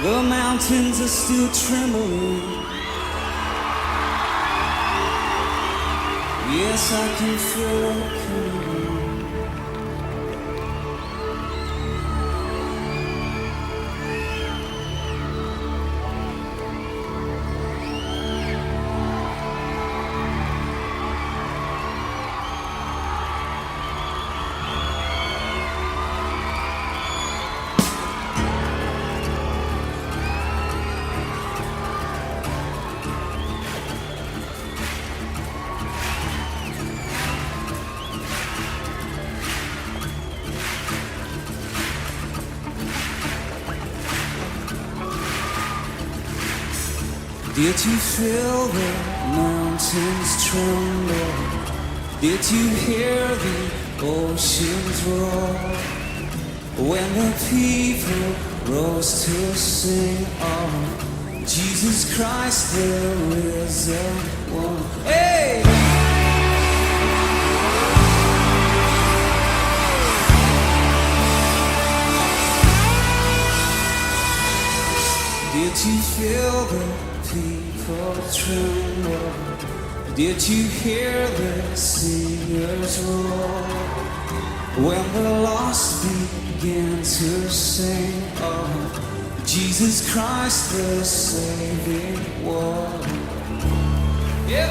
The mountains are still trembling. Yes, I can feel it coming. Did you feel the mountains tremble? Did you hear the oceans roar? When the people rose to sing of Jesus Christ the risen one. Hey! Did you feel the people tremble? Did you hear the singers roar? When the lost began to sing of Jesus Christ the saving one. Yep.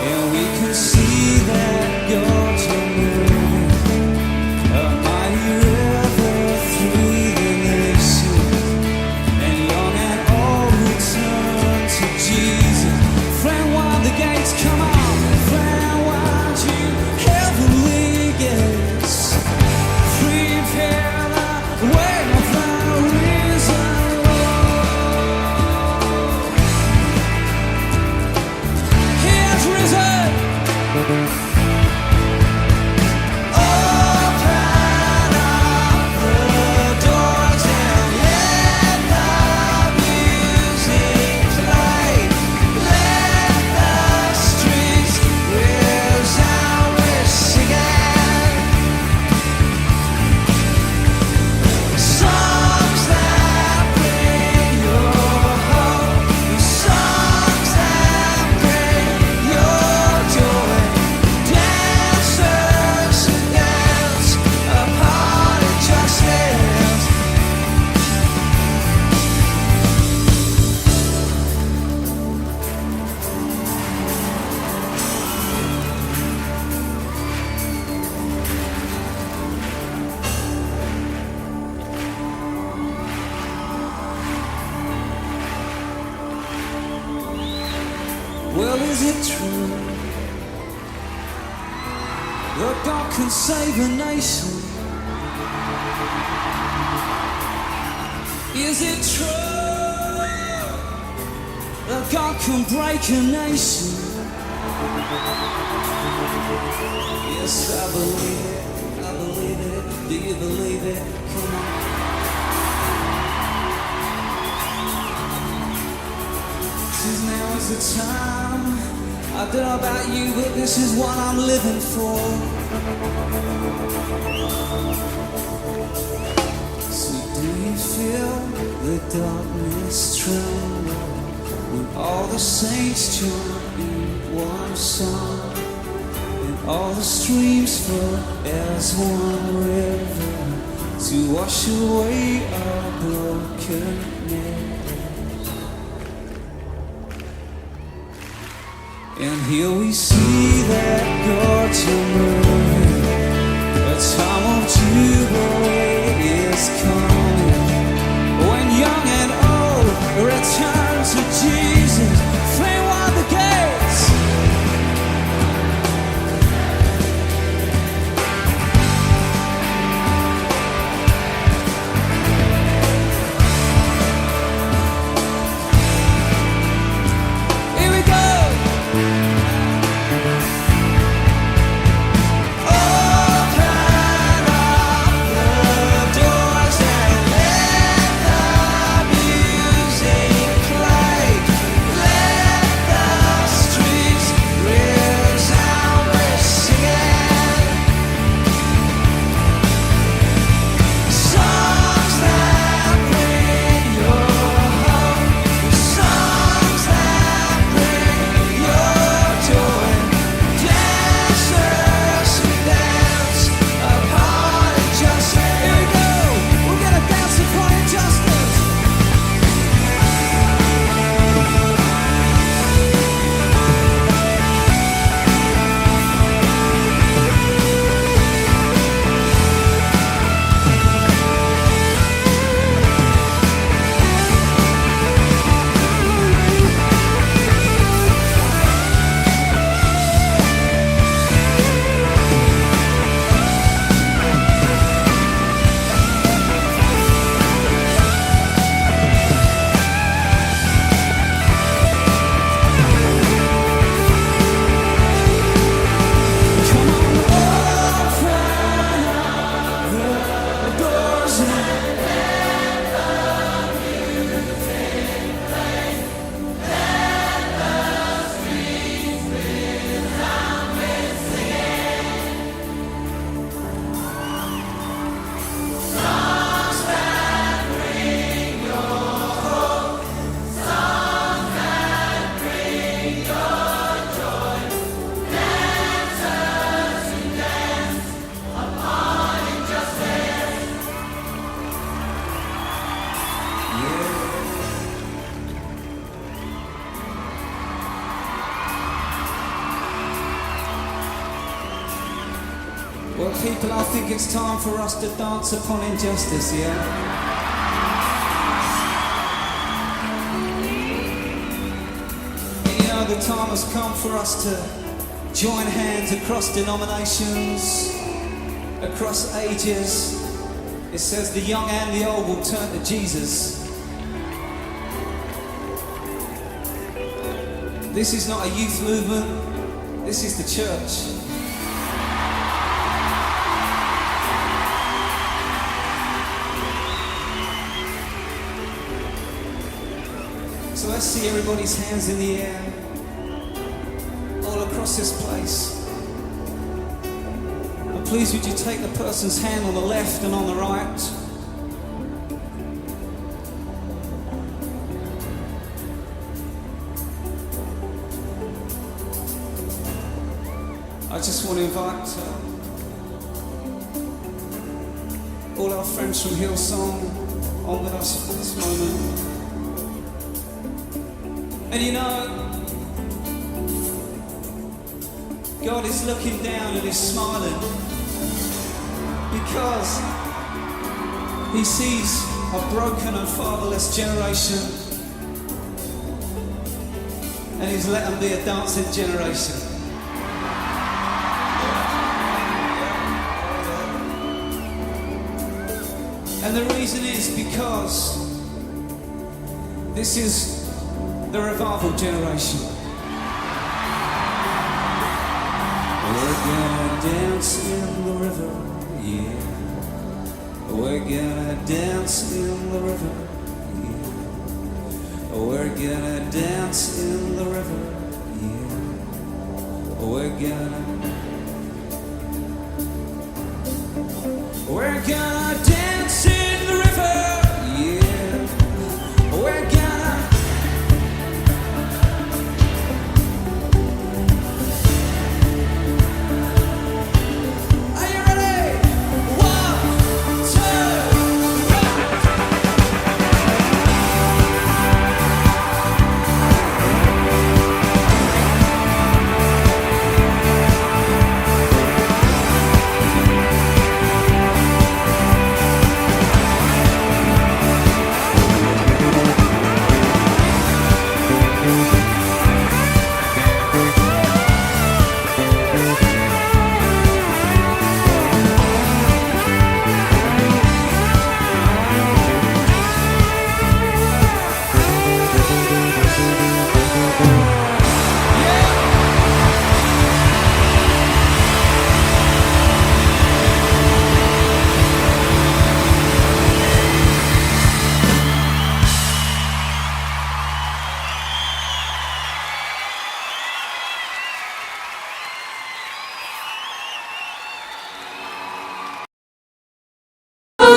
And we can see that God's moving, a mighty river through the nations, and young and old return to Jesus. Friend, while the gates come out, friend, while you heavenly gates, prepare the way of the risen Lord. He has risen. Well, is it true that God can save a nation? Is it true that God can break a nation? Yes, I believe it, I believe it. Do you believe it? Come on. Now is the time. I don't know about you, but this is what I'm living for. So do you feel the darkness tremble when all the saints join in one song, and all the streams flow as one river to wash away our brokenness? And here we see that God's moving, a time of jubilee is coming. When young and old return to Jesus, flame wide the gates. Here we go. people, I think it's time for us to dance upon injustice, yeah? You know, the time has come for us to join hands across denominations, across ages. It says the young and the old will turn to Jesus. This is not a youth movement, this is the church. So let's see everybody's hands in the air, all across this place. And please would you take the person's hand on the left and on the right. I just want to invite all our friends from Hillsong on with us for this moment. And you know, God is looking down and He's smiling because He sees a broken and fatherless generation, and He's let them be a dancing generation. And the reason is because this is the revival generation. We're gonna dance in the river, yeah. We're gonna dance in the river, yeah. We're gonna dance in the river, yeah. We're gonna dance in the river, yeah. We're gonna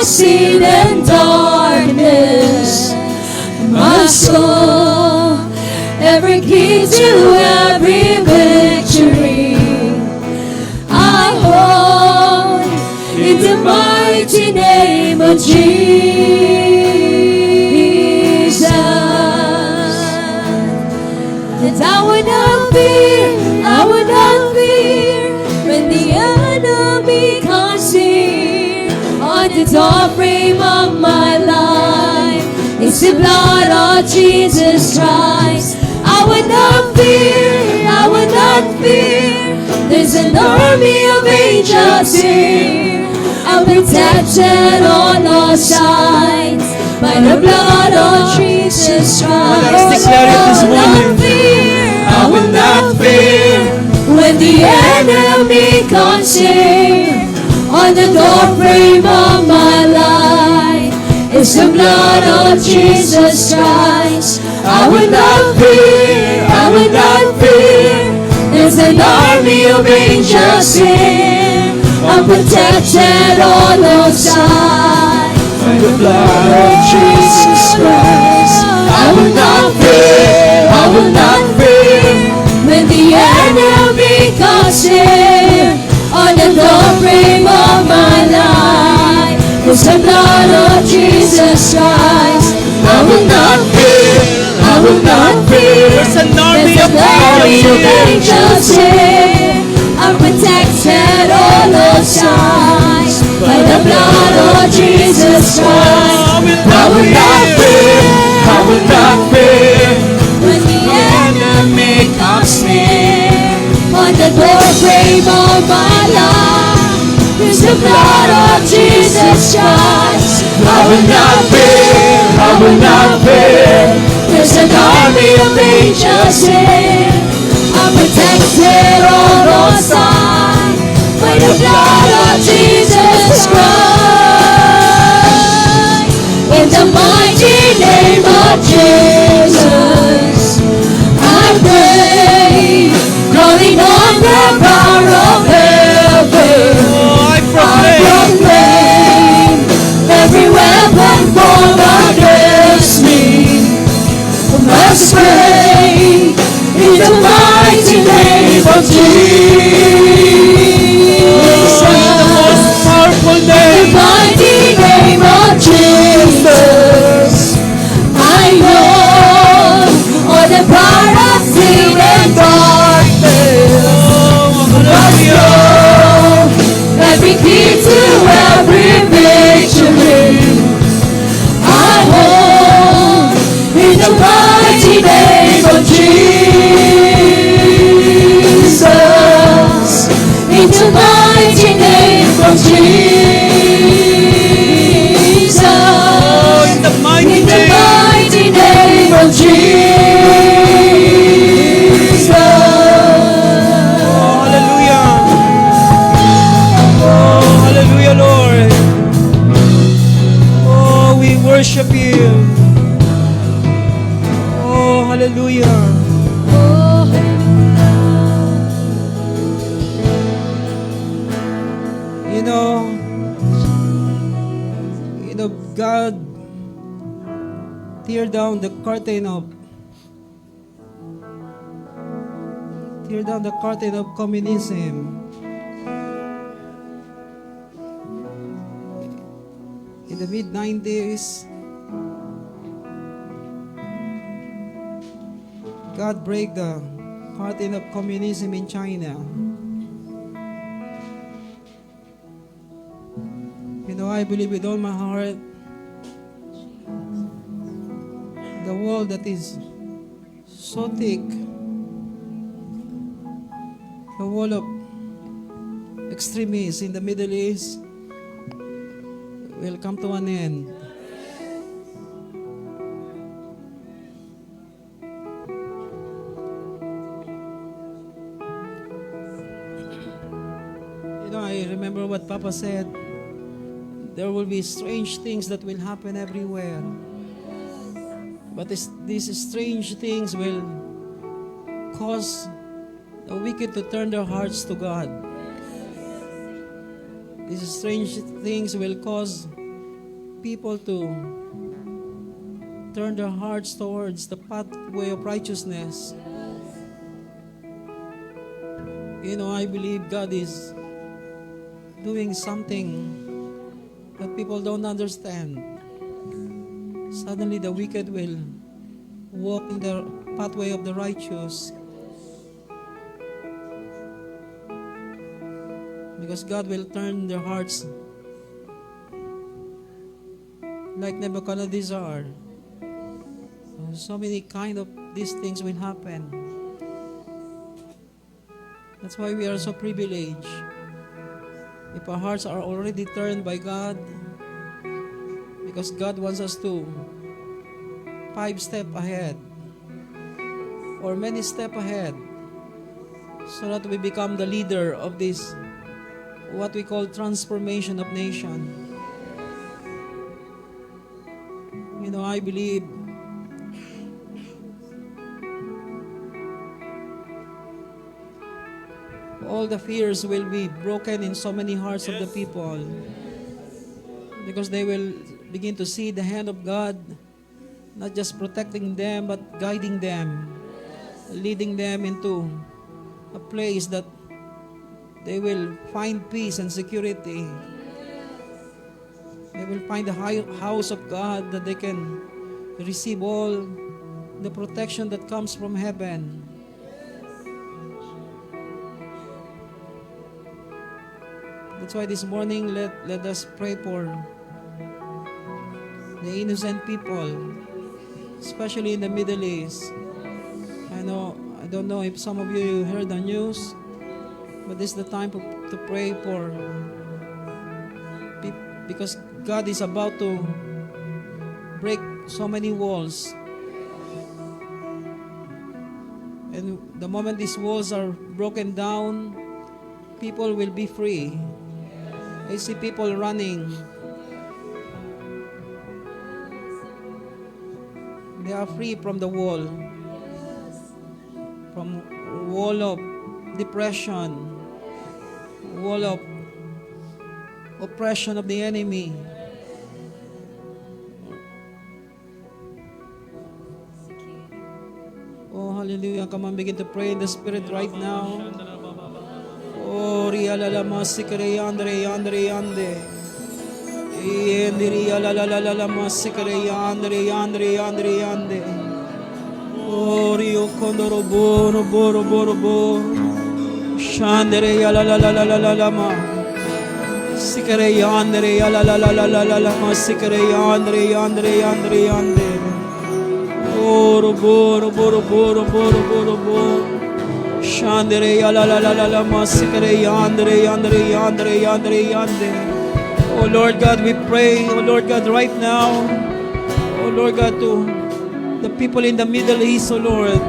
sin and darkness, my soul, every key to every victory, I hold in the mighty name of Jesus. And I would not fear, I would not fear when the enemy comes here. On the door frame of my life, it's the blood of Jesus Christ. I would not fear, I would not fear. There's an army of angels here. I'm protected on all sides by the blood of Jesus Christ. Let's declare it this morning. I will not fear when the enemy comes here. On the doorframe of my life, it's the blood of Jesus Christ. I will not fear, I will not fear. There's an army of angels here. I'm protected on all sides by the blood of Jesus Christ. I will not fear, I will not fear when the enemy comes here. On the doorframe of my life, it's the blood of Jesus Christ. I will not fear, I will not fear. There's an army of angels here. I'm protected all sight. By the blood of Jesus Christ, I will not fear. I will not fear. when the enemy comes near, on the doorframe of my life is the blood of Jesus Christ. I will not fear. I will not fear. There's an army of angels here. I'm protected on all sides by the blood of Jesus Christ. In the mighty name of Jesus, I pray, calling on the power of heaven. Oh, I I proclaim. proclaim every weapon formed against me must break in the mighty name of Jesus. Powerful The name. mighty name of Jesus. I know all the power of sin and darkness. Must know every key to every victory. I hold in the mighty name of Jesus. In the mighty name of Jesus. Oh, in the mighty In the name. mighty name of Jesus. Oh, hallelujah. Oh, hallelujah, Lord. Oh, we worship you. Oh, hallelujah. You know, God tear down the curtain of communism. In the mid-90s, God break the curtain of communism in China. You know, I believe with all my heart, the wall that is so thick, the wall of extremists in the Middle East will come to an end. You know, I remember what Papa said. There will be strange things that will happen everywhere. But these strange things will cause the wicked to turn their hearts to God. These strange things will cause people to turn their hearts towards the pathway of righteousness. You know, I believe God is doing something that people don't understand. Suddenly the wicked will walk in the pathway of the righteous. Because God will turn their hearts like Nebuchadnezzar. So many kind of these things will happen. That's why we are so privileged. If our hearts are already turned by God, because God wants us to 5 steps ahead or many steps ahead, so that we become the leader of this, what we call transformation of nation. You know, I believe all the fears will be broken in so many hearts of the people, because they will begin to see the hand of God, not just protecting them, but guiding them, leading them into a place that they will find peace and security. They will find the house of God, that they can receive all the protection that comes from heaven. That's why this morning, let us pray for the innocent people, especially in the Middle East. I don't know if some of you heard the news, but this is the time to pray for because God is about to break so many walls. And the moment these walls are broken down, people will be free. I see people running. They are free from the wall. From wall of depression, wall of oppression of the enemy. Oh, hallelujah. Come on, begin to pray in the Spirit right now. Oh, rialalama sikere yandre yandre yande. Yendiri yalalalama sikere yandre yandre yandre yande. Oh, rio kondoro boro boro boro boro. Shandere yalalalama. Sikere yandre yalalalama sikere yandre yandre yandre yande. Boro boro boro boro boro boro boro. Shandere yalalalama sikere yandre yandre yandre yandre yande. Oh Lord God, we pray, oh Lord God, right now, oh Lord God, to the people in the Middle East, oh Lord.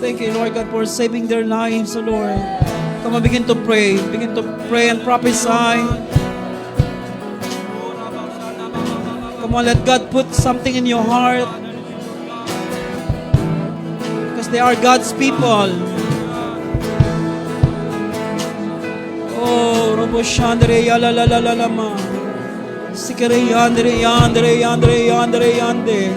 Thank you, Lord God, for saving their lives, oh Lord. Come on, begin to pray and prophesy. Come on, let God put something in your heart, because they are God's people. Oh, Robo Shandre yalalalama. Sikere yandre yandre yandre yandre yande.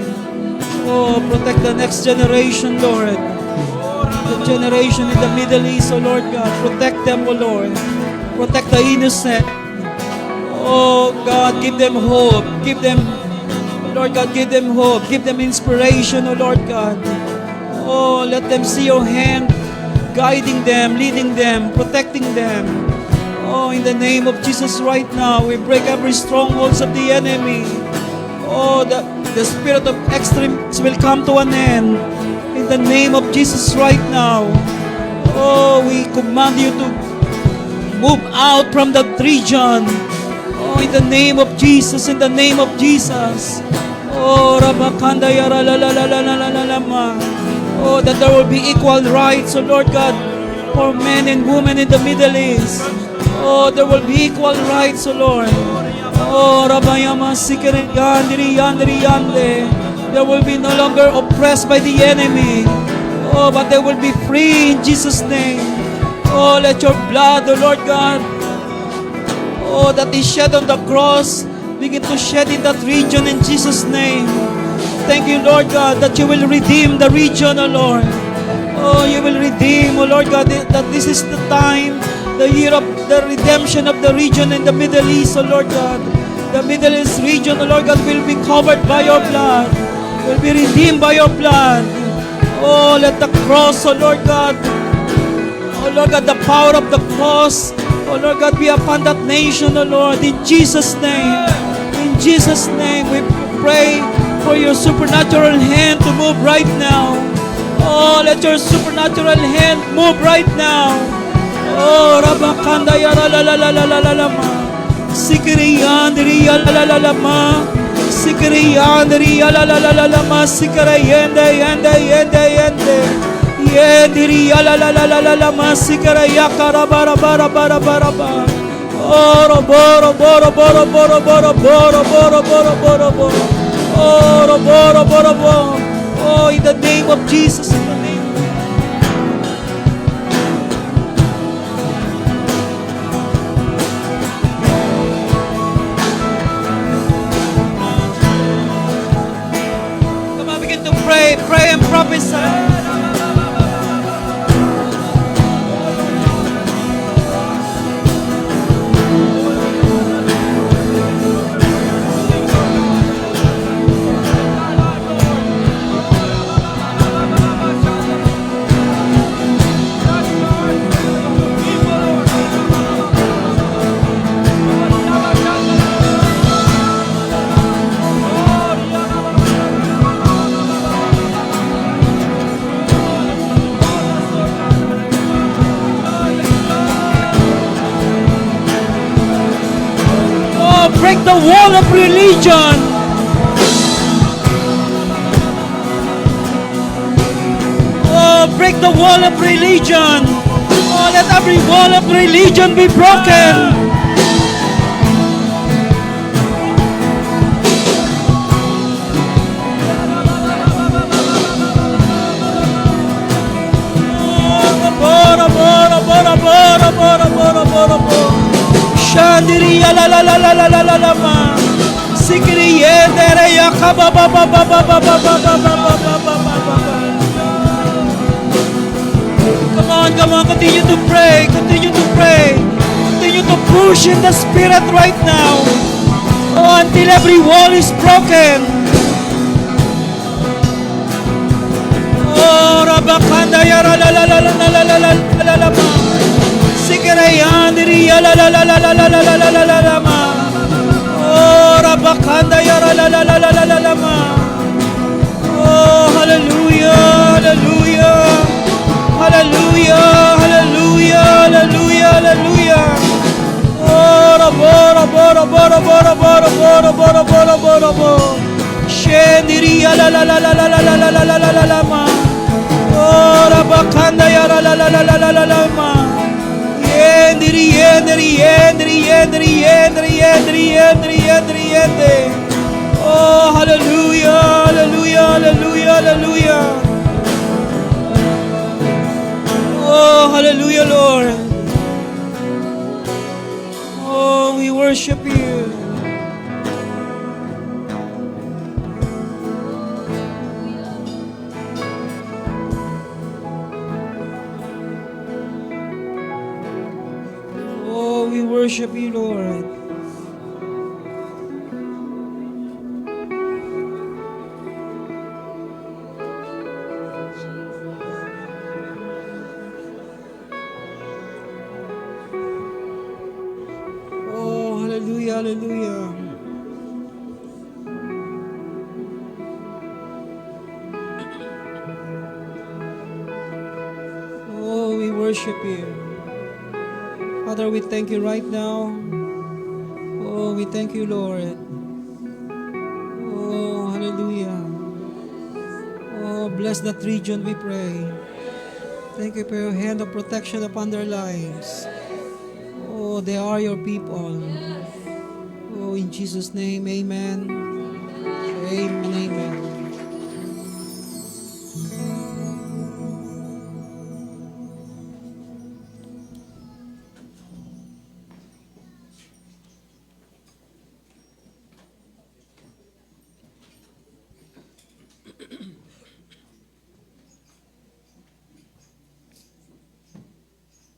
Oh, protect the next generation, Lord. The generation in the Middle East, oh Lord God. Protect them, oh Lord. Protect the innocent. Oh God, give them hope. Give them, Lord God, give them hope. Give them inspiration, oh Lord God. Oh, let them see your hand guiding them, leading them, protecting them. Oh, in the name of Jesus right now, we break every strongholds of the enemy. Oh, the spirit of extremes will come to an end. In the name of Jesus right now. Oh, we command you to move out from that region. Oh, in the name of Jesus, in the name of Jesus. Oh, Rabakanda yara la la la la la la la ma. Oh, that there will be equal rights, oh Lord God, for men and women in the Middle East. Oh, there will be equal rights, oh Lord. Oh, Rabayama Sikere Yandri Yandri Yande. They will be no longer oppressed by the enemy. Oh, but they will be free in Jesus' name. Oh, let your blood, oh Lord God, oh, that is shed on the cross, begin to shed in that region in Jesus' name. Thank you, Lord God, that you will redeem the region, oh Lord. Oh, you will redeem, oh Lord God, that this is the time, the year of the redemption of the region in the Middle East, oh Lord God. The Middle East region, oh Lord God, will be covered by your blood, will be redeemed by your blood. Oh, let the cross, oh Lord God, oh Lord God, the power of the cross, oh Lord God, be upon that nation, oh Lord, in Jesus' name. In Jesus' name, we pray for your supernatural hand to move right now. Oh, let your supernatural hand move right now. Oh, Rabakanda yara la la la la la la la ma. Sikiri yandri ya la la la la ma. Sikiri yandri ya la la la la la ma. Sikiri yende yende yende yende. Yendiri ya la la la la la la ma. Sikiri yakara bara bara bara bara bara. Oro boro boro boro boro boro boro boro boro boro boro. Oro boro boro boro. Oh, in the name of Jesus, in the name. Pray and prophesy. the wall of religion. Oh, break the wall of religion. Oh, let every wall of religion be broken. Shandiri la la la la la la la la ma. Sikiri yendere ya kaba ba ba ba ba ba ba ba ba ba ba ba ba ba. Come on, continue to pray, continue to pray, continue to push in the spirit right now. Oh, until every wall is broken. Oh, Rabakanda ya la la la la la la la la la la ma. Sikirayandiri ya la la la la la la la la la la la la ma. Oh, Rabakanda ya la la la la la la la la ma. Oh, hallelujah, hallelujah, hallelujah, hallelujah, hallelujah, hallelujah. Oh, bora bora bora bora bora bora bora bora bora bora. Shendiri ya la la la la la la la la la la la la ma. Oh, Rabakanda ya la la la la la la la la ma. Yendiri yendiri yendiri yendiri yendiri yendiri yendiri yendiri yende. Oh, hallelujah, hallelujah, hallelujah, hallelujah. Oh, hallelujah, Lord. Oh, we worship you. Oh, we worship you, Lord. Oh, hallelujah, hallelujah. Oh, we worship you. Father, we thank you right now. Oh, we thank you, Lord. Oh, hallelujah. Oh, bless that region, we pray. Thank you for your hand of protection upon their lives. Oh, they are your people. Oh, in Jesus' name, amen. Amen, amen.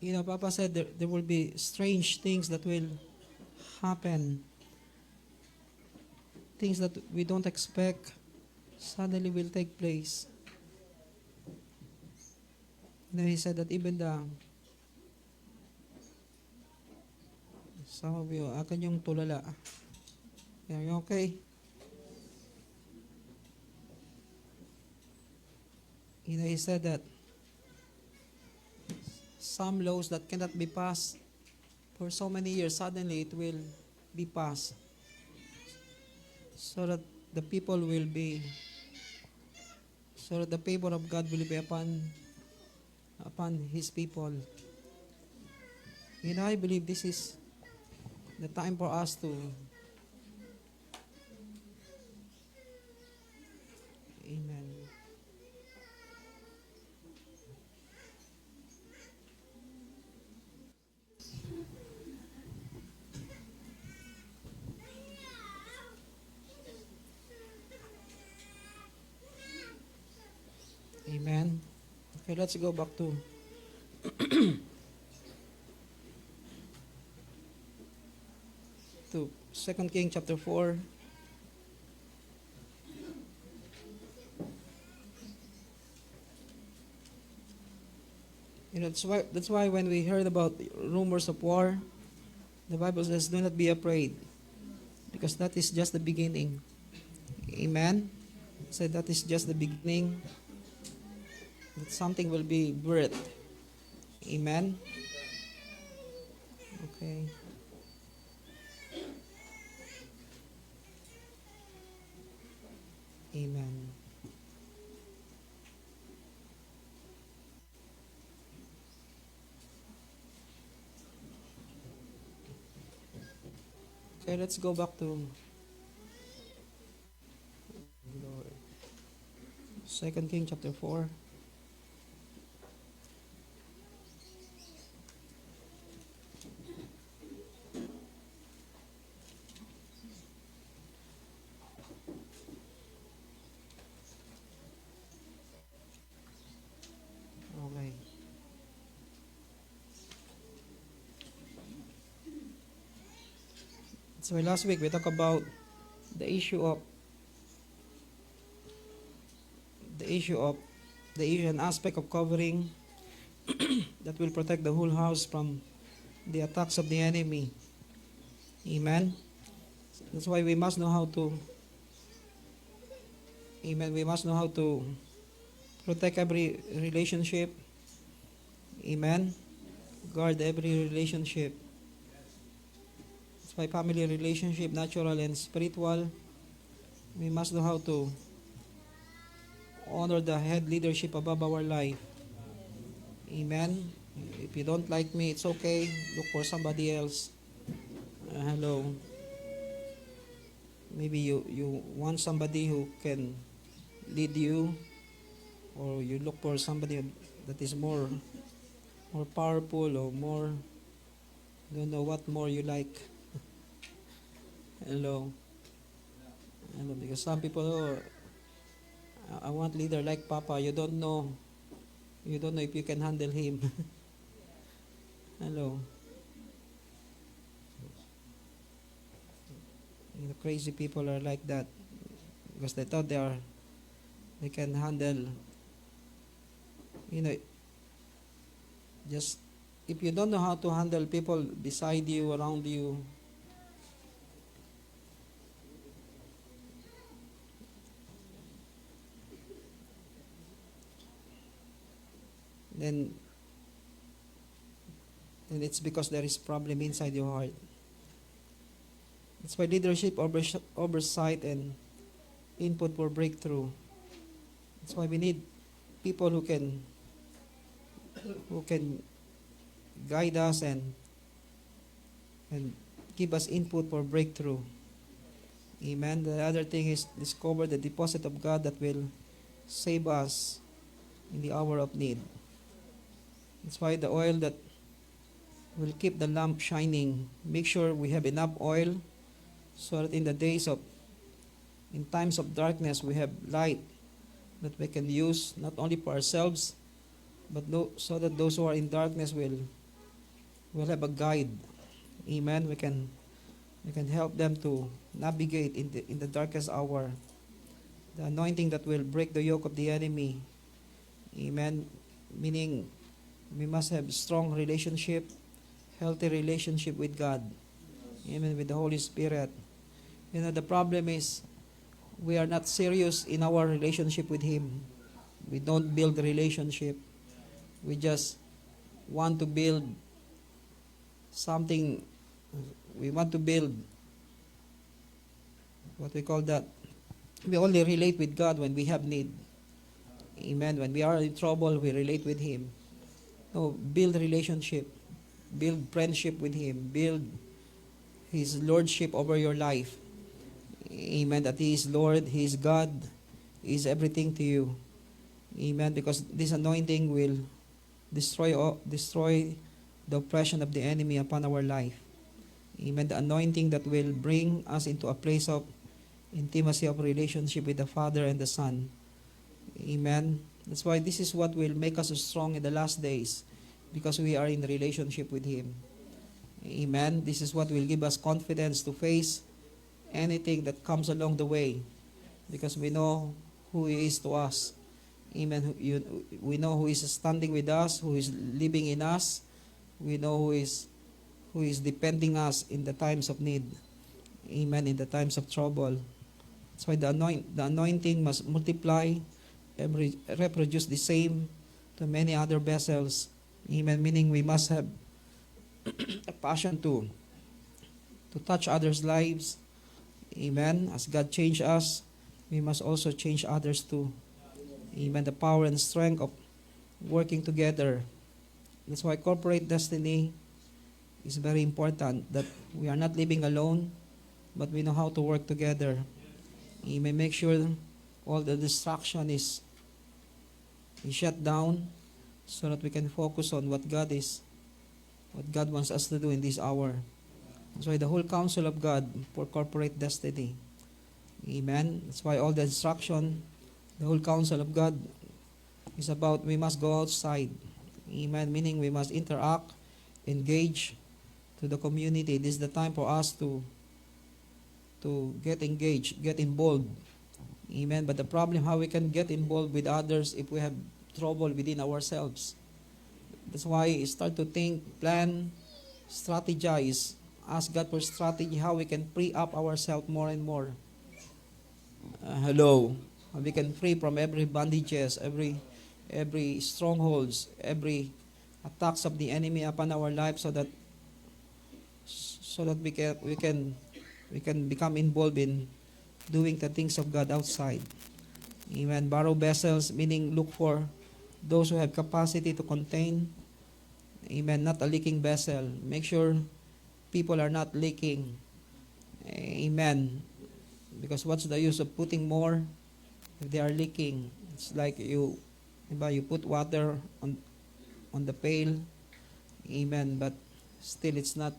You know, Papa said there will be strange things that will happen. Things that we don't expect suddenly will take place. And then he said that even some of you, akan yung tulala. Are you okay? You know, he said that some laws that cannot be passed for so many years, suddenly it will be passed. So that the people will be, so that the favor of God will be upon His people. You know, I believe this is the time for us to Amen. Amen. Okay, let's go back to to 2 King chapter 4. You know, that's why when we heard about rumors of war, the Bible says, "Do not be afraid," because that is just the beginning. Amen. So that is just the beginning. That something will be birthed. Amen. Okay. Amen. Okay, let's go back to Second King chapter 4. Okay. So last week we talked about the issue of the issue and aspect of covering that will protect the whole house from the attacks of the enemy. Amen. That's why we must know how to Amen. We must know how to protect every relationship. Amen. Guard every relationship. That's why family relationship, natural and spiritual, we must know how to honor the head leadership above our life. Amen. If you don't like me, it's okay. Look for somebody else. Hello. Maybe you want somebody who can lead you, or you look for somebody that is more powerful, or more, don't know what more you like. Hello. Because some people, oh, I want leader like Papa. You don't know if you can handle him. Hello. Crazy people are like that because they thought they can handle. Just if you don't know how to handle people beside you, around you, then it's because there is problem inside your heart. That's why leadership, oversight, and input for breakthrough. That's why we need people who can guide us and give us input for breakthrough. Amen. The other thing is discover the deposit of God that will save us in the hour of need. That's why the oil that will keep the lamp shining. Make sure we have enough oil so that in times of darkness, we have light that we can use not only for ourselves, but so that those who are in darkness will have a guide. Amen. We can help them to navigate in the darkest hour. The anointing that will break the yoke of the enemy. Amen. Meaning we must have strong relationship, healthy relationship with God. Amen. With the Holy Spirit. The problem is we are not serious in our relationship with Him. We don't build relationship. We just want to build something. We want to build what we call that. We only relate with God when we have need. Amen. When we are in trouble, we relate with Him. No, build relationship. Build friendship with Him. Build His lordship over your life. Amen. That He is Lord, He is God, He is everything to you. Amen. Because this anointing will destroy the oppression of the enemy upon our life. Amen. The anointing that will bring us into a place of intimacy of relationship with the Father and the Son. Amen. That's why this is what will make us strong in the last days, because we are in relationship with Him. Amen. This is what will give us confidence to face anything that comes along the way, because we know who He is to us. Amen. We know who is standing with us, who is living in us. We know who is defending us in the times of need. Amen. In the times of trouble. That's why the anointing must multiply and reproduce the same to many other vessels. Amen. Meaning we must have a passion to touch others' lives. Amen. As God changed us, we must also change others too. Amen. The power and strength of working together. That's why corporate destiny is very important, that we are not living alone, but we know how to work together. Amen. Make sure all the distraction is shut down so that we can focus on what God wants us to do in this hour. That's why the whole counsel of God for corporate destiny. Amen. That's why all the instruction, the whole counsel of God is about we must go outside. Amen. Meaning we must interact, engage to the community. This is the time for us to get engaged, get involved. Amen. But the problem, how we can get involved with others if we have trouble within ourselves. That's why start to think, plan, strategize. Ask God for strategy how we can free up ourselves more and more. Hello. How we can free from every bondages, every strongholds, every attacks of the enemy upon our life, so that we can become involved in doing the things of God outside. Amen. Borrow vessels, meaning look for those who have capacity to contain. Amen. Not a leaking vessel. Make sure people are not leaking. Amen. Because what's the use of putting more if they are leaking? It's like you put water on the pail. Amen. But still it's not.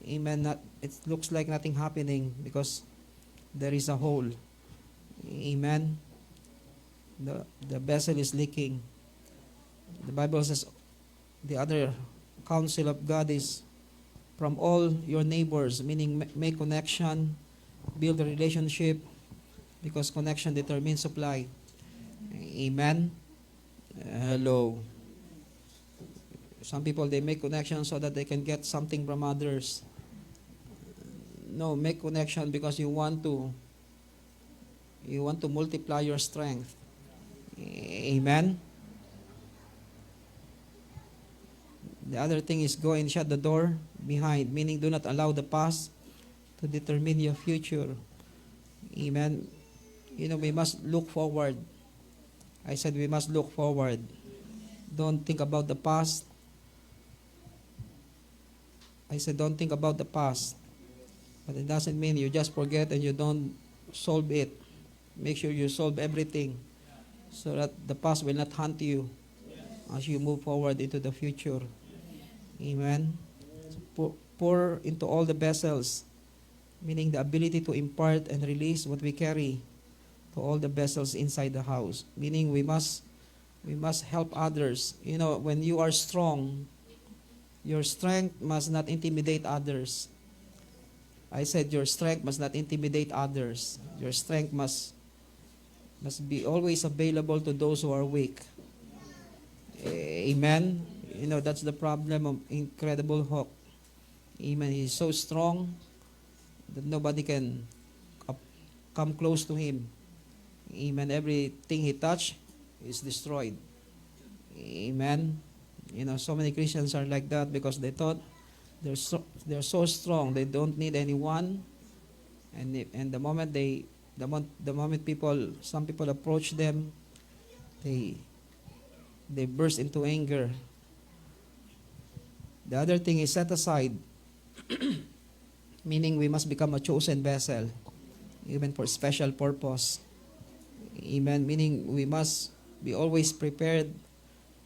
Amen. It looks like nothing happening because there is a hole. Amen. The vessel is leaking. The Bible says the other counsel of God is from all your neighbors, meaning make connection, build a relationship, because connection determines supply. Amen. Hello. Some people, they make connection so that they can get something from others. No, make connection because you want to multiply your strength. Amen. The other thing is go and shut the door behind, meaning do not allow the past to determine your future. Amen. We must look forward. I said we must look forward. Don't think about the past. I said don't think about the past. But it doesn't mean you just forget and you don't solve it. Make sure you solve everything so that the past will not haunt you as you move forward into the future. Amen. Pour into all the vessels, meaning the ability to impart and release what we carry to all the vessels inside the house. Meaning we must help others. When you are strong, your strength must not intimidate others. I said your strength must not intimidate others. Your strength must be always available to those who are weak. Amen. That's the problem of Incredible Hulk. Amen. He's so strong that nobody can come close to him. Amen. Everything he touched is destroyed. Amen. So many Christians are like that because they thought they're so strong they don't need anyone, and the moment some people approach them, they burst into anger. The other thing is set aside, meaning we must become a chosen vessel, even for special purpose. Amen. Meaning we must be always prepared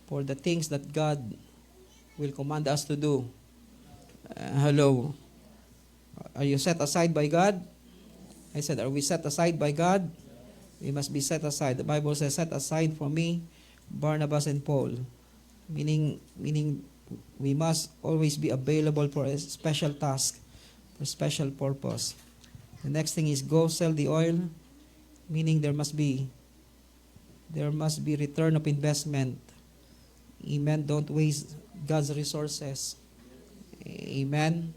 for the things that God will command us to do. Hello. Are you set aside by God? I said, are we set aside by God? We must be set aside. The Bible says, set aside for me, Barnabas and Paul. Meaning we must always be available for a special task, for special purpose. The next thing is go sell the oil, meaning there must be return of investment. Amen. Don't waste God's resources. Amen.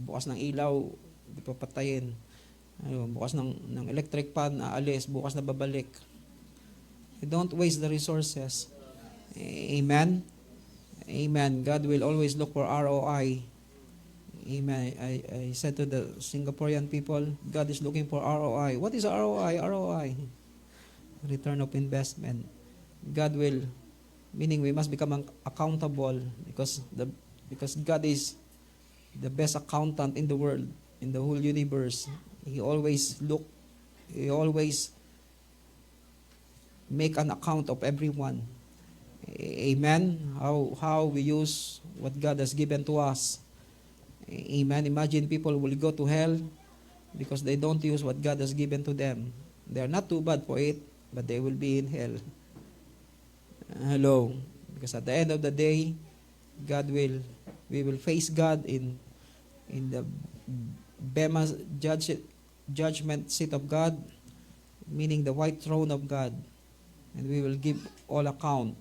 Bukas ng ilaw, di pa patayin. Bukas ng electric pan, aalis, bukas na babalik. Don't waste the resources. Amen. Amen. God will always look for ROI. Amen. I said to the Singaporean people, God is looking for ROI. What is ROI? ROI. Return of investment. God will, meaning we must become accountable because God is the best accountant in the world, in the whole universe. He always make an account of everyone. Amen. How we use what God has given to us. Amen. Imagine people will go to hell because they don't use what God has given to them. They are not too bad for it, but they will be in hell. Hello. Because at the end of the day, we will face God in the Bema judgment seat of God, meaning the white throne of God. And we will give all account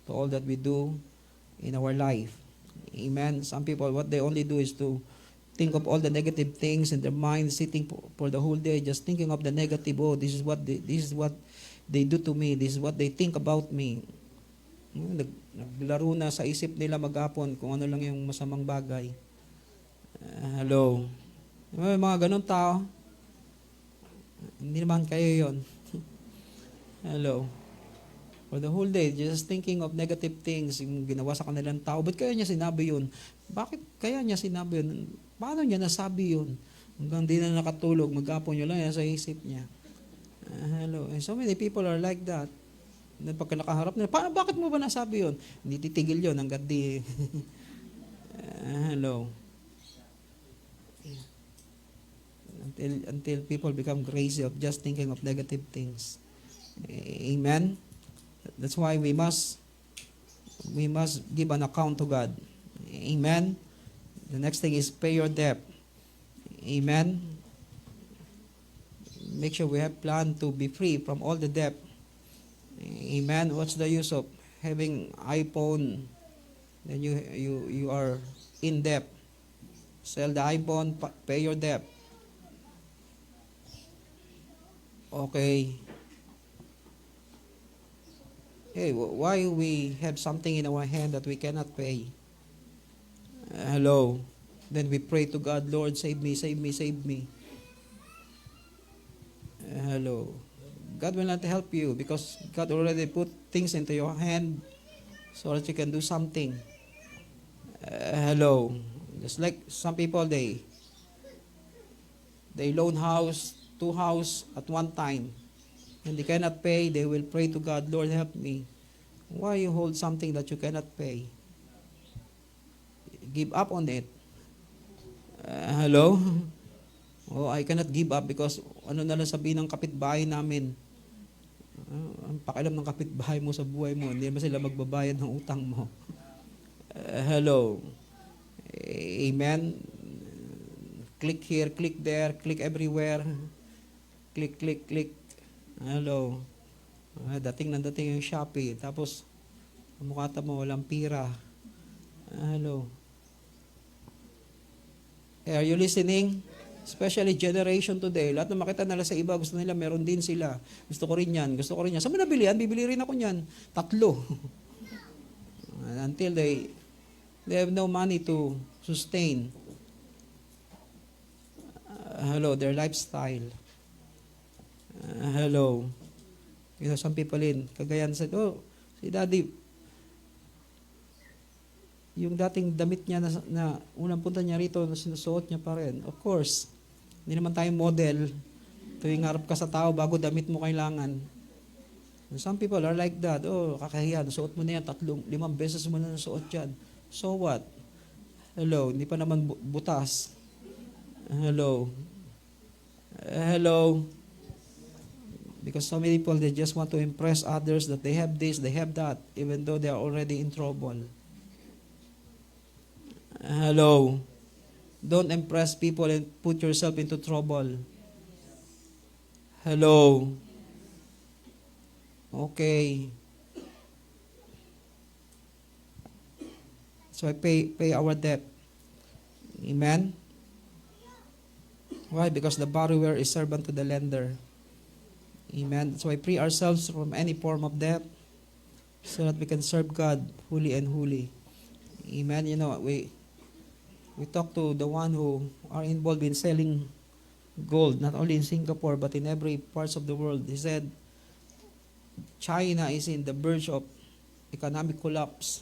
to all that we do in our life. Amen. Some people, what they only do is to think of all the negative things in their mind, sitting for the whole day, just thinking of the negative. Oh, this is what they do to me. This is what they think about me. Naglaro na sa isip nila maghapon kung ano lang yung masamang bagay. Hello. May mga ganun tao. Hindi naman kayo yon. Hello. For the whole day, just thinking of negative things, yung ginawa sa kanilang tao. Ba't kaya niya sinabi yun? Bakit kaya niya sinabi yun? Paano niya nasabi yun? Hanggang di na nakatulog, maghapon yun lang yan sa isip niya. Hello. And so many people are like that. Pagka nakaharap nila, bakit mo ba nasabi yun? Hindi titigil yun hanggang di. Hello. Until people become crazy of just thinking of negative things. Amen. That's why we must give an account to God. Amen. The next thing is pay your debt. Amen. Make sure we have plan to be free from all the debt. Amen. What's the use of having iPhone? Then you are in debt. Sell the iPhone, pay your debt. Okay. Hey, why we have something in our hand that we cannot pay? Hello. Then we pray to God, Lord, save me, save me, save me. Hello. God will not help you because God already put things into your hand so that you can do something. Hello. Just like some people, they loan two house at one time. And they cannot pay, they will pray to God, Lord, help me. Why you hold something that you cannot pay? Give up on it. Hello? Oh, I cannot give up because ano na lang sabihin ng kapitbahay namin. Ang pakialam ng kapitbahay mo sa buhay mo, hindi naman sila magbabayad ng utang mo. Hello? Amen? Click here, click there, click everywhere. Click, click, click. Hello. Dating yung Shopee. Tapos, mukha mo, walang pira. Hello. Hey, are you listening? Especially generation today. Lahat na makita nila sa iba, gusto nila, meron din sila. Gusto ko rin yan. Saan mo nabili yan? Bibili rin ako yan. 3. Until they have no money to sustain. Hello, their lifestyle. Hello. You know, some people in Cagayan said, oh, si Daddy, yung dating damit niya na unang punta niya rito, na sinusuot niya pa rin. Of course, hindi naman tayo model. Tuwing harap ka sa tao, bago damit mo kailangan. And some people are like that. Oh, kakahiya, nasuot mo na yan, 3-5 beses mo na nasuot yan. So what? Hello, hindi pa naman butas. Hello. Hello. Because so many people, they just want to impress others that they have this, they have that, even though they are already in trouble. Hello. Don't impress people and put yourself into trouble. Hello. Okay. So I pay our debt. Amen? Why? Because the borrower is servant to the lender. Amen. So I free ourselves from any form of debt so that we can serve God fully and wholly. Amen. You know, We talked to the one who are involved in selling gold, not only in Singapore, but in every parts of the world. He said, China is in the verge of economic collapse.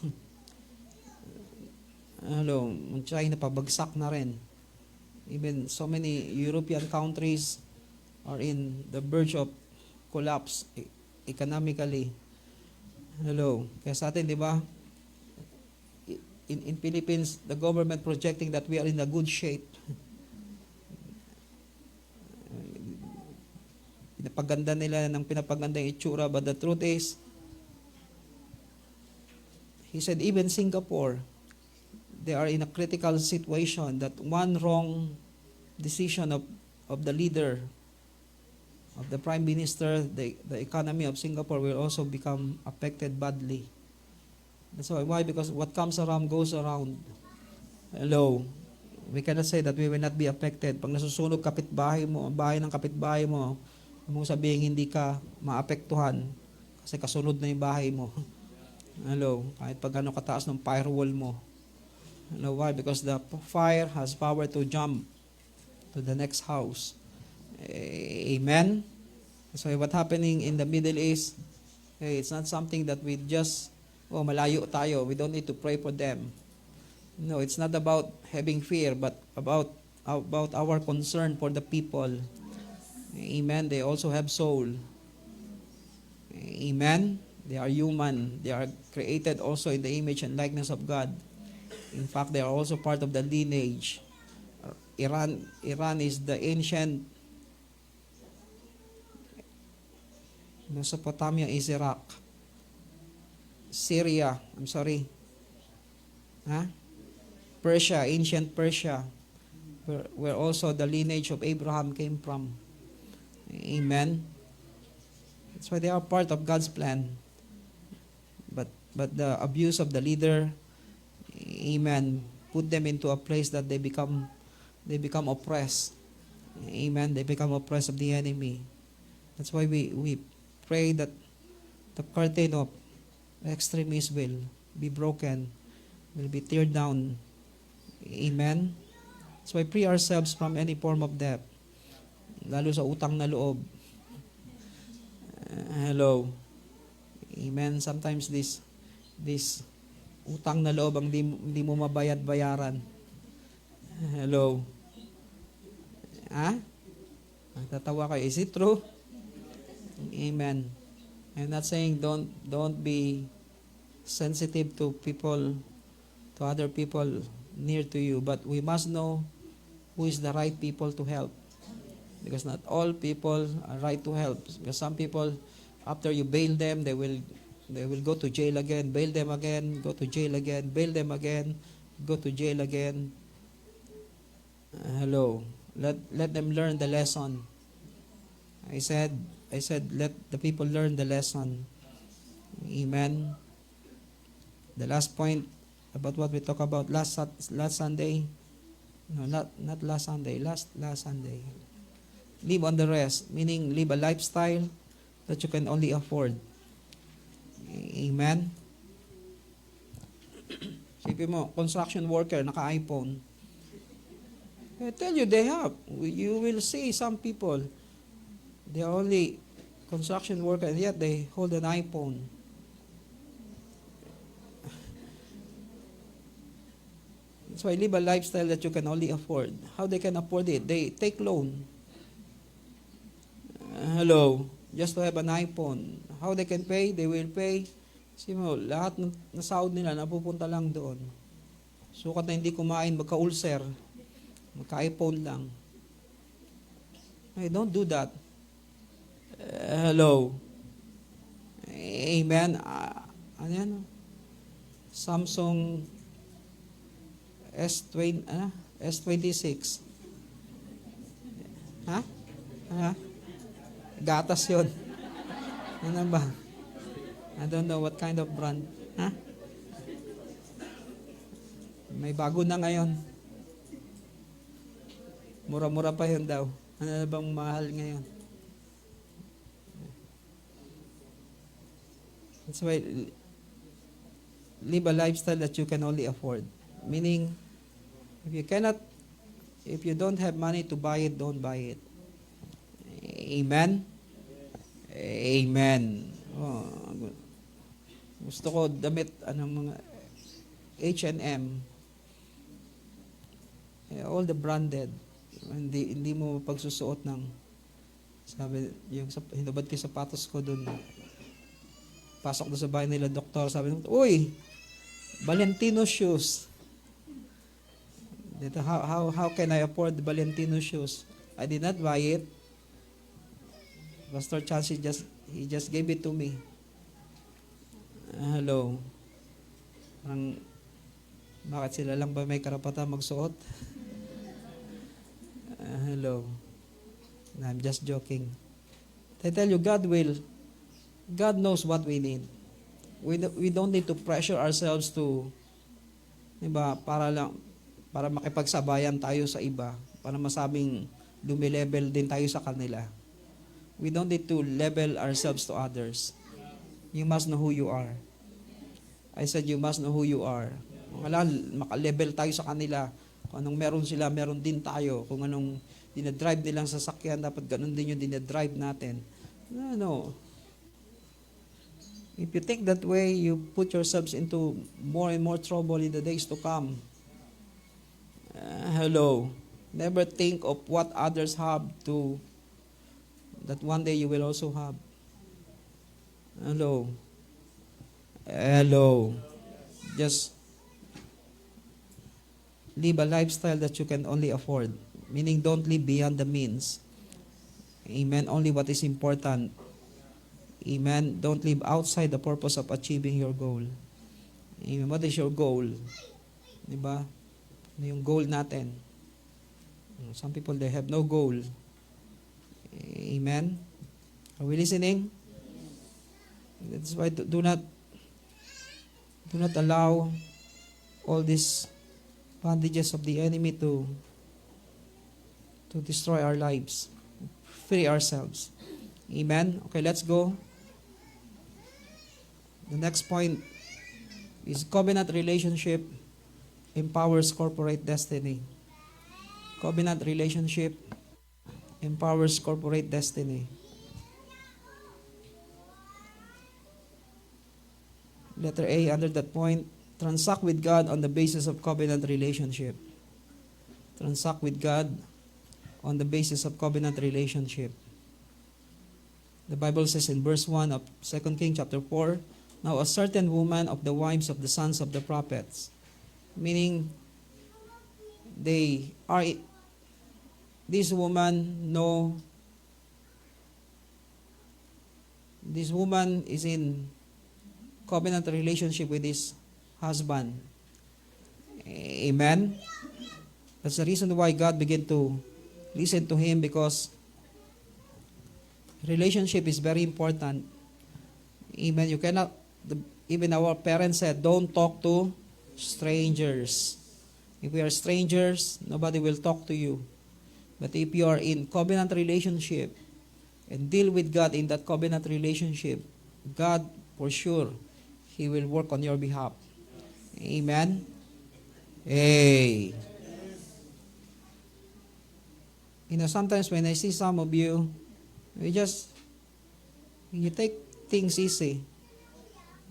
Hello, China pabagsak na rin. Even so many European countries are in the verge of collapse economically. Hello. Kaya sa atin, di ba? In Philippines, the government projecting that we are in a good shape. Pinapaganda nila ng pinapaganda yung itsura, but the truth is, he said even Singapore, they are in a critical situation that one wrong decision of the leader, of the Prime Minister, the economy of Singapore will also become affected badly. That's why? Because what comes around goes around. Hello. We cannot say that we will not be affected. Pag nasusunog kapitbahay mo, ang bahay ng kapitbahay mo, mong sabihin hindi ka maapektuhan kasi kasunod na yung bahay mo. Hello. Kahit pag ano kataas ng firewall mo. Hello. Why? Because the fire has power to jump to the next house. Amen? So what happening in the Middle East, it's not something that we just, malayo tayo, we don't need to pray for them. No, it's not about having fear, but about our concern for the people. Amen? They also have soul. Amen? They are human. They are created also in the image and likeness of God. In fact, they are also part of the lineage. Iran is the ancient. Mesopotamia is Iraq. Syria, Persia, ancient Persia, where also the lineage of Abraham came from. Amen. That's why they are part of God's plan. But the abuse of the leader, amen, put them into a place that they become oppressed. Amen. They become oppressed of the enemy. That's why we pray that the curtain of extremism will be broken, will be teared down. Amen. That's why free ourselves from any form of debt, lalo sa utang na loob. Hello. Amen. Sometimes this utang na loob ang hindi mo mabayad-bayaran. Hello. Tatawa kayo. Is it true? Amen. I'm not saying don't be sensitive to people, to other people near to you, but we must know who is the right people to help. Because not all people are right to help. Because some people, after you bail them, they will go to jail again, bail them again, go to jail again, bail them again, go to jail again. Hello. Let them learn the lesson. I said, let the people learn the lesson. Amen. The last point about what we talked about last Sunday. No, not last Sunday. Last Sunday. Live on the rest, meaning live a lifestyle that you can only afford. Amen. Sipin mo, construction worker, naka-iPhone. I tell you, they have. You will see some people, they are only construction worker and yet they hold an iPhone. So I live a lifestyle that you can only afford. How they can afford it? They take loan. Hello. Just to have an iPhone. How they can pay? They will pay. Kasi mo, lahat ng nasahod nila napupunta lang doon. Sukat na hindi kumain, magka-ulcer. Magka-iPhone lang. Hey, don't do that. Hello. Amen. Ano yan? Samsung S26. Ha? Gatas yun. Ano ba? I don't know what kind of brand. Ha? May bago na ngayon. Mura-mura pa yun daw. Ano na bang mahal ngayon? That's why live a lifestyle that you can only afford. Meaning, If you don't have money to buy it, don't buy it. Amen? Amen. Oh, gusto ko damit, mga H&M. All the branded. Hindi mo pagsusuot ng, sabi, hinubad ko sapatos ko doon. Pasok doon sa bahay nila, doktor, sabi nila, uy, Valentino shoes. How can I afford the Valentino shoes? I did not buy it. Pastor Chance, he just gave it to me. Hello. Parang, bakit sila lang ba may karapatan magsuot? Hello. No, I'm just joking. I tell you, God knows what we need. We don't need to pressure ourselves to, diba, para makipagsabayan tayo sa iba, para masabing lumilevel din tayo sa kanila. We don't need to level ourselves to others. You must know who you are. I said you must know who you are. Maka-level tayo sa kanila. Kung anong meron sila, meron din tayo. Kung anong dinadrive nilang sasakyan, dapat ganun din yung dinadrive natin. No. If you think that way, you put yourselves into more and more trouble in the days to come. Hello. Never think of what others have that one day you will also have. Hello. Just live a lifestyle that you can only afford. Meaning, don't live beyond the means. Amen. Only what is important. Amen. Don't live outside the purpose of achieving your goal. Amen. What is your goal? Diba? Ano yung goal natin? Some people, they have no goal. Amen? Are we listening? That's why do not allow all these bandages of the enemy to destroy our lives. Free ourselves. Amen? Okay, let's go. The next point is covenant relationship empowers corporate destiny. Covenant relationship empowers corporate destiny. Letter A, under that point, transact with God on the basis of covenant relationship. Transact with God on the basis of covenant relationship. The Bible says in verse 1 of 2 Kings chapter 4, now a certain woman of the wives of the sons of the prophets, meaning this woman is in covenant relationship with his husband. Amen? That's the reason why God began to listen to him, because relationship is very important. Amen? You cannot, even our parents said, don't talk to strangers. If we are strangers, nobody will talk to you. But if you are in covenant relationship and deal with God in that covenant relationship, God, for sure, He will work on your behalf. Amen? Hey. Sometimes when I see some of you, you take things easy.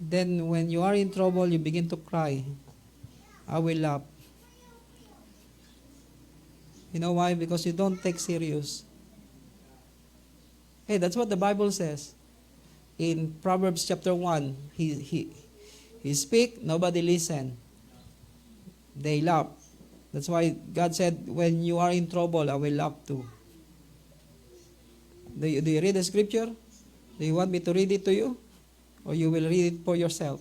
Then when you are in trouble, you begin to cry. I will laugh. You know why? Because you don't take serious. Hey, that's what the Bible says. In Proverbs chapter 1, he speak, nobody listen. They laugh. That's why God said, when you are in trouble, I will laugh too. Do you read the scripture? Do you want me to read it to you? Or you will read it for yourself?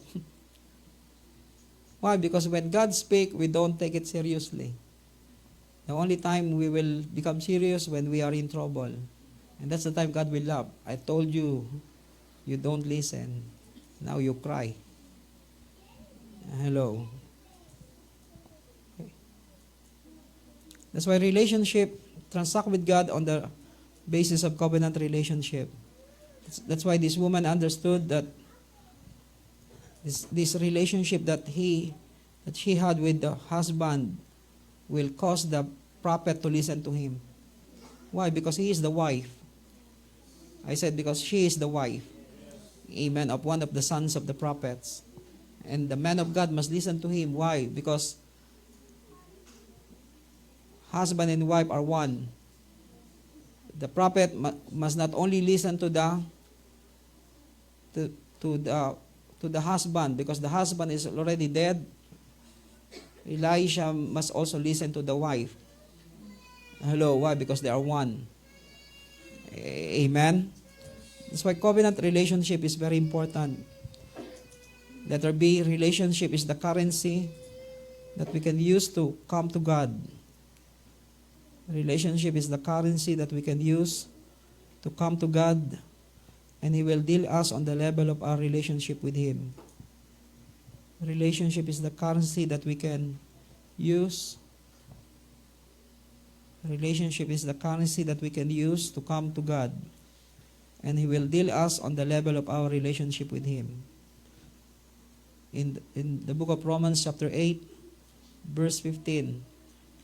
Why? Because when God speaks, we don't take it seriously. The only time we will become serious when we are in trouble. And that's the time God will laugh. I told you, you don't listen. Now you cry. Hello. Okay. That's why relationship, transact with God on the basis of covenant relationship. That's why this woman understood that this relationship that she had with the husband will cause the prophet to listen to him. Why? Because he is the wife. I said because she is the wife. Amen. Of one of the sons of the prophets. And the man of God must listen to him. Why? Because husband and wife are one. The prophet must not only listen to the husband, because the husband is already dead. Elisha must also listen to the wife. Hello, why? Because they are one. Amen. That's why covenant relationship is very important. Let there be relationship is the currency that we can use to come to God. Relationship is the currency that we can use to come to God, and He will deal us on the level of our relationship with Him. Relationship is the currency that we can use. Relationship is the currency that we can use to come to God, and He will deal us on the level of our relationship with Him. In the book of Romans chapter 8, verse 15,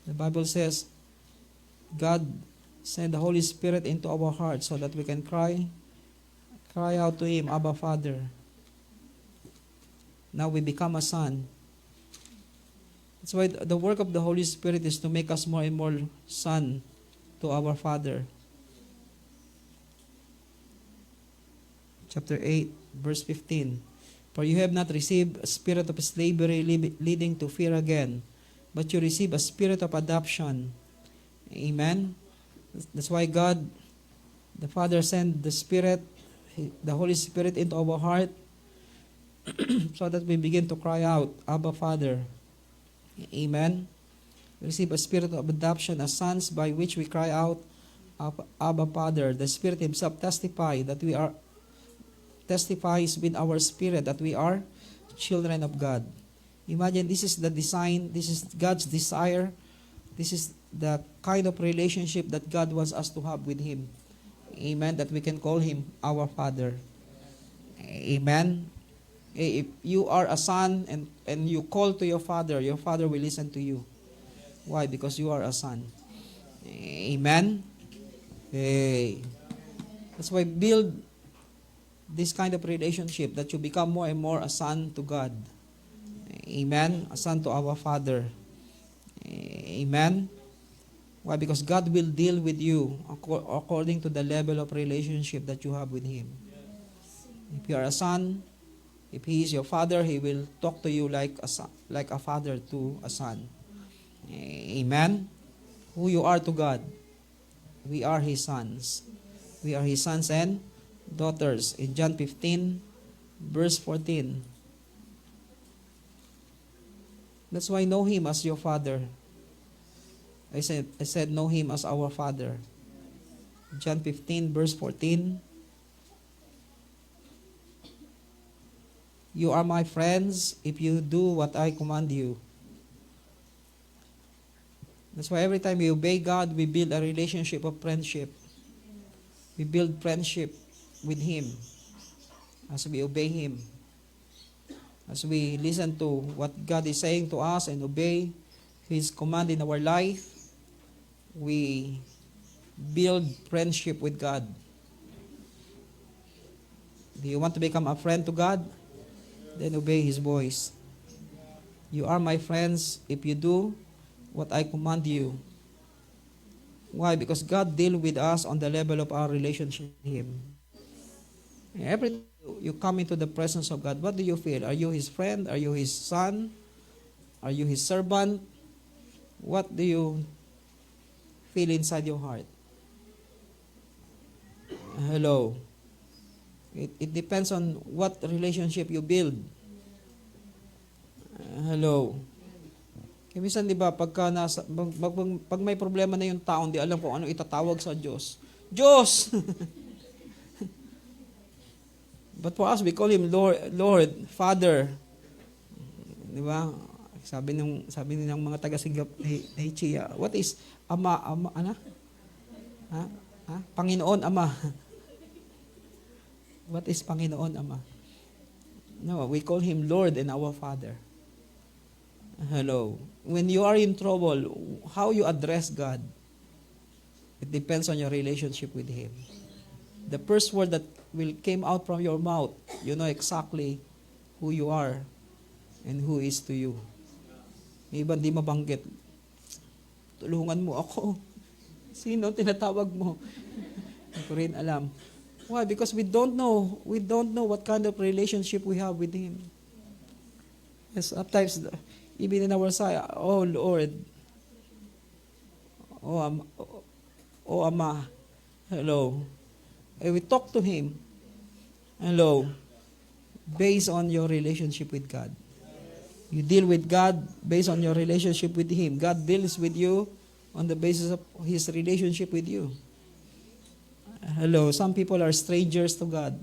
the Bible says, God sent the Holy Spirit into our hearts so that we can cry out to Him, Abba, Father. Now we become a son. That's why the work of the Holy Spirit is to make us more and more son to our Father. Chapter 8, verse 15. For you have not received a spirit of slavery leading to fear again, but you receive a spirit of adoption. Amen. That's why God, the Father, sent the Spirit, the Holy Spirit into our heart so that we begin to cry out, Abba, Father. Amen. We receive a spirit of adoption as sons by which we cry out, Abba, Father. The Spirit Himself testifies with our spirit that we are children of God. Imagine, this is the design, this is God's desire, this is the kind of relationship that God wants us to have with Him. Amen. That we can call Him our Father. Amen. If you are a son and you call to your father will listen to you. Why? Because you are a son. Amen. Hey. That's why build this kind of relationship that you become more and more a son to God. Amen. A son to our Father. Amen. Why? Because God will deal with you according to the level of relationship that you have with Him. If you are a son, if He is your father, He will talk to you like a son, like a father to a son. Amen. Who you are to God, we are His sons. We are His sons and daughters. In John 15, verse 14. That's why know Him as your Father. I said know Him as our Father. John 15, verse 14. You are my friends if you do what I command you. That's why every time we obey God, we build a relationship of friendship. We build friendship with Him as we obey Him. As we listen to what God is saying to us and obey His command in our life, we build friendship with God. Do you want to become a friend to God? Then obey His voice. You are my friends if you do what I command you. Why? Because God deals with us on the level of our relationship with Him. Every time you come into the presence of God, what do you feel? Are you His friend? Are you His son? Are you His servant? What do you feel inside your heart? Hello. It depends on what relationship you build. Hello. Kaya minsan, di ba, pag may problema na yung tao, hindi alam kung ano itatawag sa Diyos. Diyos! But for us, we call Him Lord, Father. Di ba? Sabi ng mga taga-Singapore ni Chia, what is Ama, ano? Panginoon Ama. What is Panginoon Ama? No, we call Him Lord and our Father. Hello. When you are in trouble, how you address God, it depends on your relationship with Him. The first word that will came out from your mouth, you know exactly who you are and who is to you. May iba di mabanggit, tulungan mo ako. Sino tinatawag mo? Hindi ko rin alam. Why? Because we don't know what kind of relationship we have with Him. Yes, sometimes, even in our side, oh Lord, oh Ama, hello. And we talk to Him, hello, based on your relationship with God. You deal with God based on your relationship with Him. God deals with you on the basis of His relationship with you. Hello, some people are strangers to God.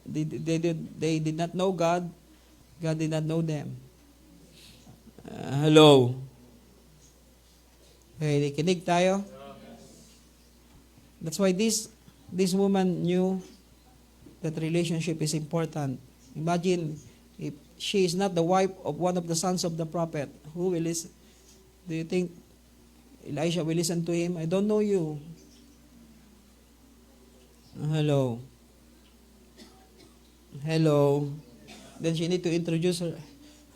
They did not know God. God did not know them. Hello. Okay, nakikinig tayo. That's why this woman knew that relationship is important. Imagine if she is not the wife of one of the sons of the prophet, who will listen? Do you think Elisha will listen to him? I don't know you. Hello. Hello. Then she need to introduce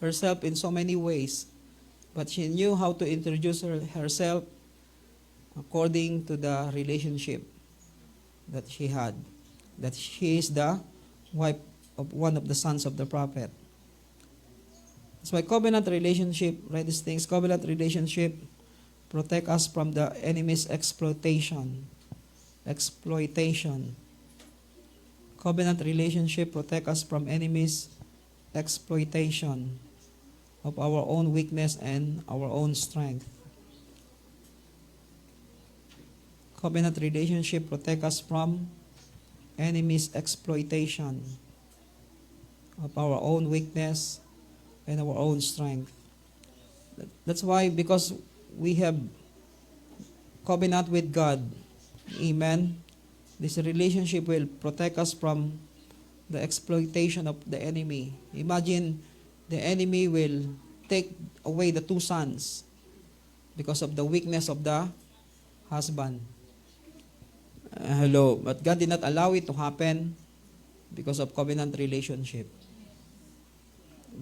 herself in so many ways. But she knew how to introduce herself according to the relationship that she had. That she is the wife of one of the sons of the prophet. That's why covenant relationship, write these things, covenant relationship protect us from the enemy's exploitation. Covenant relationship protect us from enemy's exploitation of our own weakness and our own strength. Covenant relationship protect us from enemy's exploitation of our own weakness and our own strength. That's why, because we have covenant with God, amen, this relationship will protect us from the exploitation of the enemy. Imagine the enemy will take away the two sons because of the weakness of the husband. Hello. But God did not allow it to happen because of covenant relationship.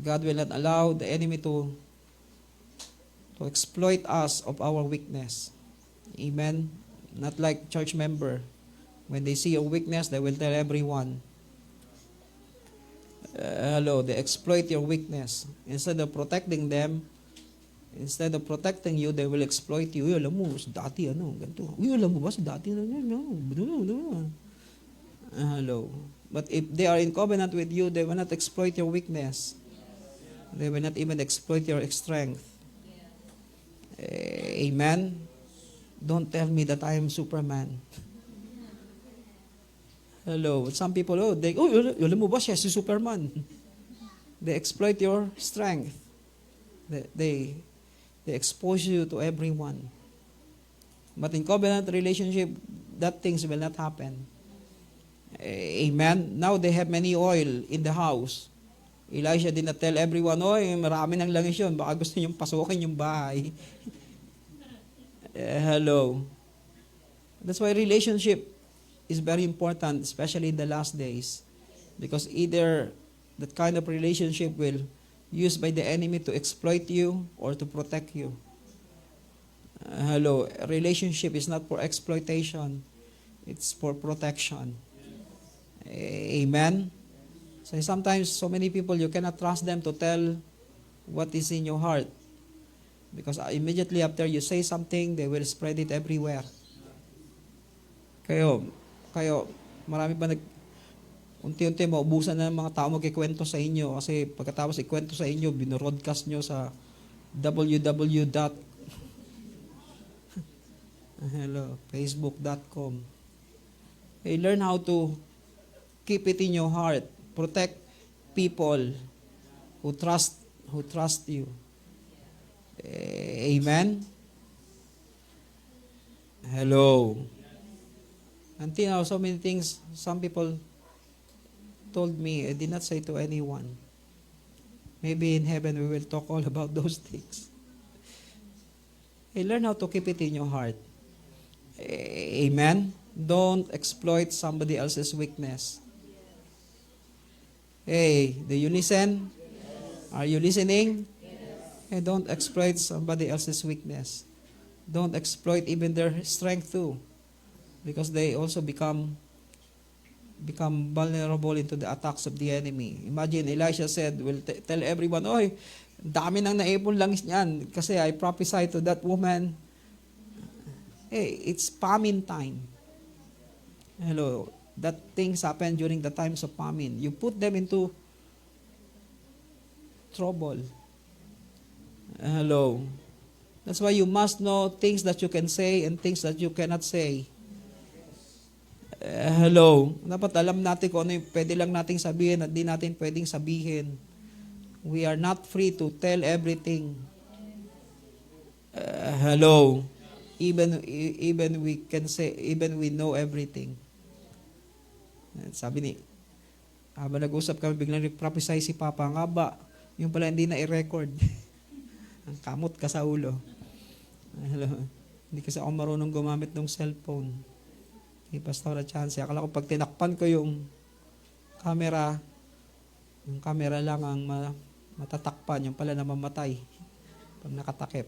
God will not allow the enemy to exploit us of our weakness. Amen. Not like church member. When they see your weakness, they will tell everyone. Hello, they exploit your weakness. Instead of protecting them, instead of protecting you, they will exploit you. Uy, alam mo, sa dati ganito. Uy, alam mo ba, sa dati hello. But if they are in covenant with you, they will not exploit your weakness. They will not even exploit your strength. Amen. Don't tell me that I am Superman. Hello. Some people, alam mo ba siya si Superman? They exploit your strength. They expose you to everyone. But in covenant relationship, that things will not happen. Amen. Now they have many oil in the house. Elisha did not tell everyone, marami ng langis yun. Baka gusto niyong pasukin yung bahay. Hello. That's why relationship is very important, especially in the last days. Because either that kind of relationship will used by the enemy to exploit you or to protect you. Hello. A relationship is not for exploitation. It's for protection. Amen. So sometimes, so many people, you cannot trust them to tell what is in your heart. Because immediately after you say something, they will spread it everywhere. Kayo, marami pa unti-unti maubusan na ng mga tao magkikwento sa inyo kasi pagkatapos ikwento sa inyo, binorodcast nyo sa facebook.com. Hey, learn how to keep it in your heart. Protect people who trust you. Amen. Hello. Until now, so many things some people told me, I did not say to anyone. Maybe in heaven we will talk all about those things. Hey, learn how to keep it in your heart. Amen? Don't exploit somebody else's weakness. Hey, do you listen? Are you listening? Hey, don't exploit somebody else's weakness. Don't exploit even their strength too. Because they also become vulnerable into the attacks of the enemy. Imagine, Elisha said, will tell everyone, oy, dami nang naipon langis niyan kasi I prophesy to that woman. Hey, it's famine time. Hello, that things happen during the times of famine. You put them into trouble. Hello. That's why you must know things that you can say and things that you cannot say. Hello. Dapat alam natin kung ano yung pwede lang nating sabihin at di natin pwedeng sabihin. We are not free to tell everything. Hello. Even we can say, even we know everything. Sabi ni, habang nag-usap kami, biglang nag-prophesy si Papa, nga ba, yung pala hindi na i-record. Ang kamot ka sa ulo. Hello. Hindi kasi ako marunong gumamit ng cellphone. Hey, Pastor, chance. Akala ko pag tinakpan ko yung camera lang ang matatakpan, yung pala na mamatay pag nakatakip.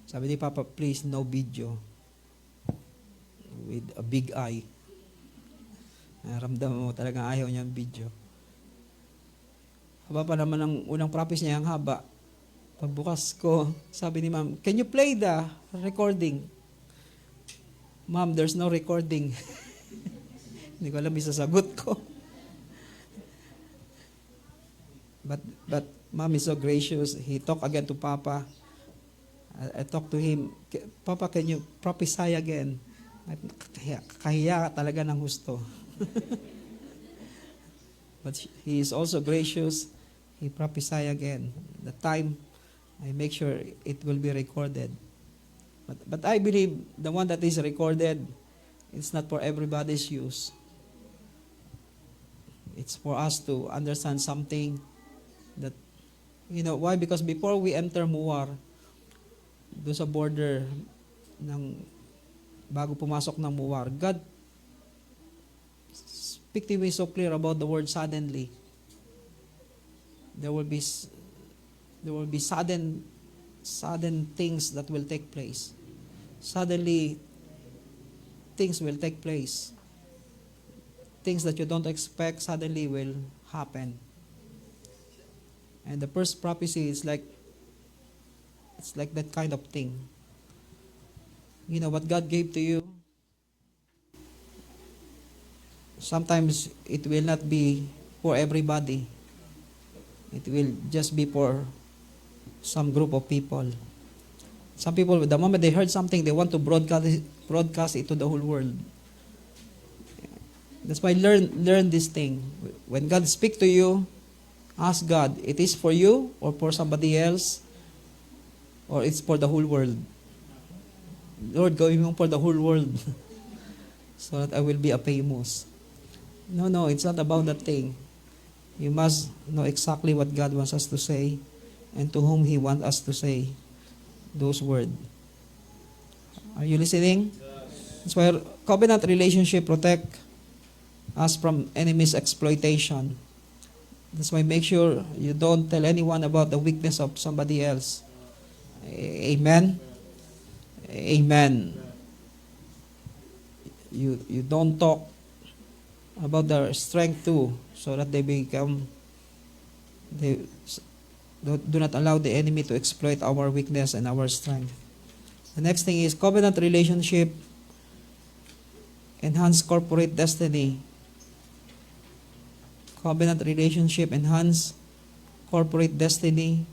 Sabi ni Papa, please, no video with a big eye. Ramdam mo talagang ayaw niyang video. Haba pa naman ang unang prophecy niya, ang haba. Pagbukas ko, sabi ni Ma'am, can you play the recording? Ma'am, there's no recording. Hindi ko alam yung sasagot ko. But Ma'am is so gracious. He talked again to Papa. I talked to him, Papa, can you prophesy again? Kahiya talaga ng husto. But he is also gracious. He prophesy again. The time, I make sure it will be recorded. But I believe the one that is recorded, it's not for everybody's use. It's for us to understand something that, you know, why? Because before we enter Muar, doon sa border bago pumasok ng Muar, God speak to me so clear about the word suddenly. There will be sudden things that will take place. Suddenly, things will take place. Things that you don't expect suddenly will happen. And the first prophecy is it's like that kind of thing. You know, what God gave to you, sometimes it will not be for everybody. It will just be for some group of people. Some people, the moment they heard something, they want to broadcast it to the whole world. That's why learn this thing. When God speaks to you, ask God, it is for you or for somebody else, or it's for the whole world. Lord, gawin mo for the whole world so that I will be a famous. No, it's not about that thing. You must know exactly what God wants us to say and to whom He wants us to say those words. Are you listening? That's why covenant relationship protect us from enemy's exploitation. That's why make sure you don't tell anyone about the weakness of somebody else. Amen? Amen. You don't talk about their strength too, so that they do not allow the enemy to exploit our weakness and our strength. The next thing is covenant relationship enhance corporate destiny. Covenant relationship enhance corporate destiny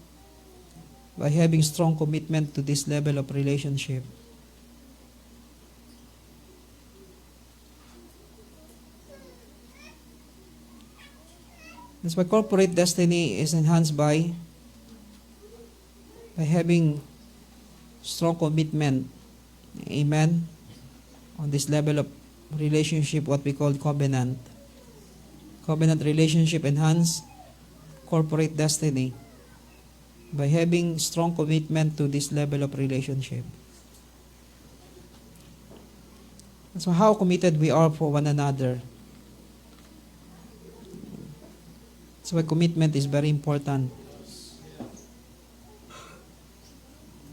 by having strong commitment to this level of relationship. That's why corporate destiny is enhanced by having strong commitment, amen, on this level of relationship, what we call covenant. Covenant relationship enhance corporate destiny by having strong commitment to this level of relationship. So how committed we are for one another. So commitment is very important.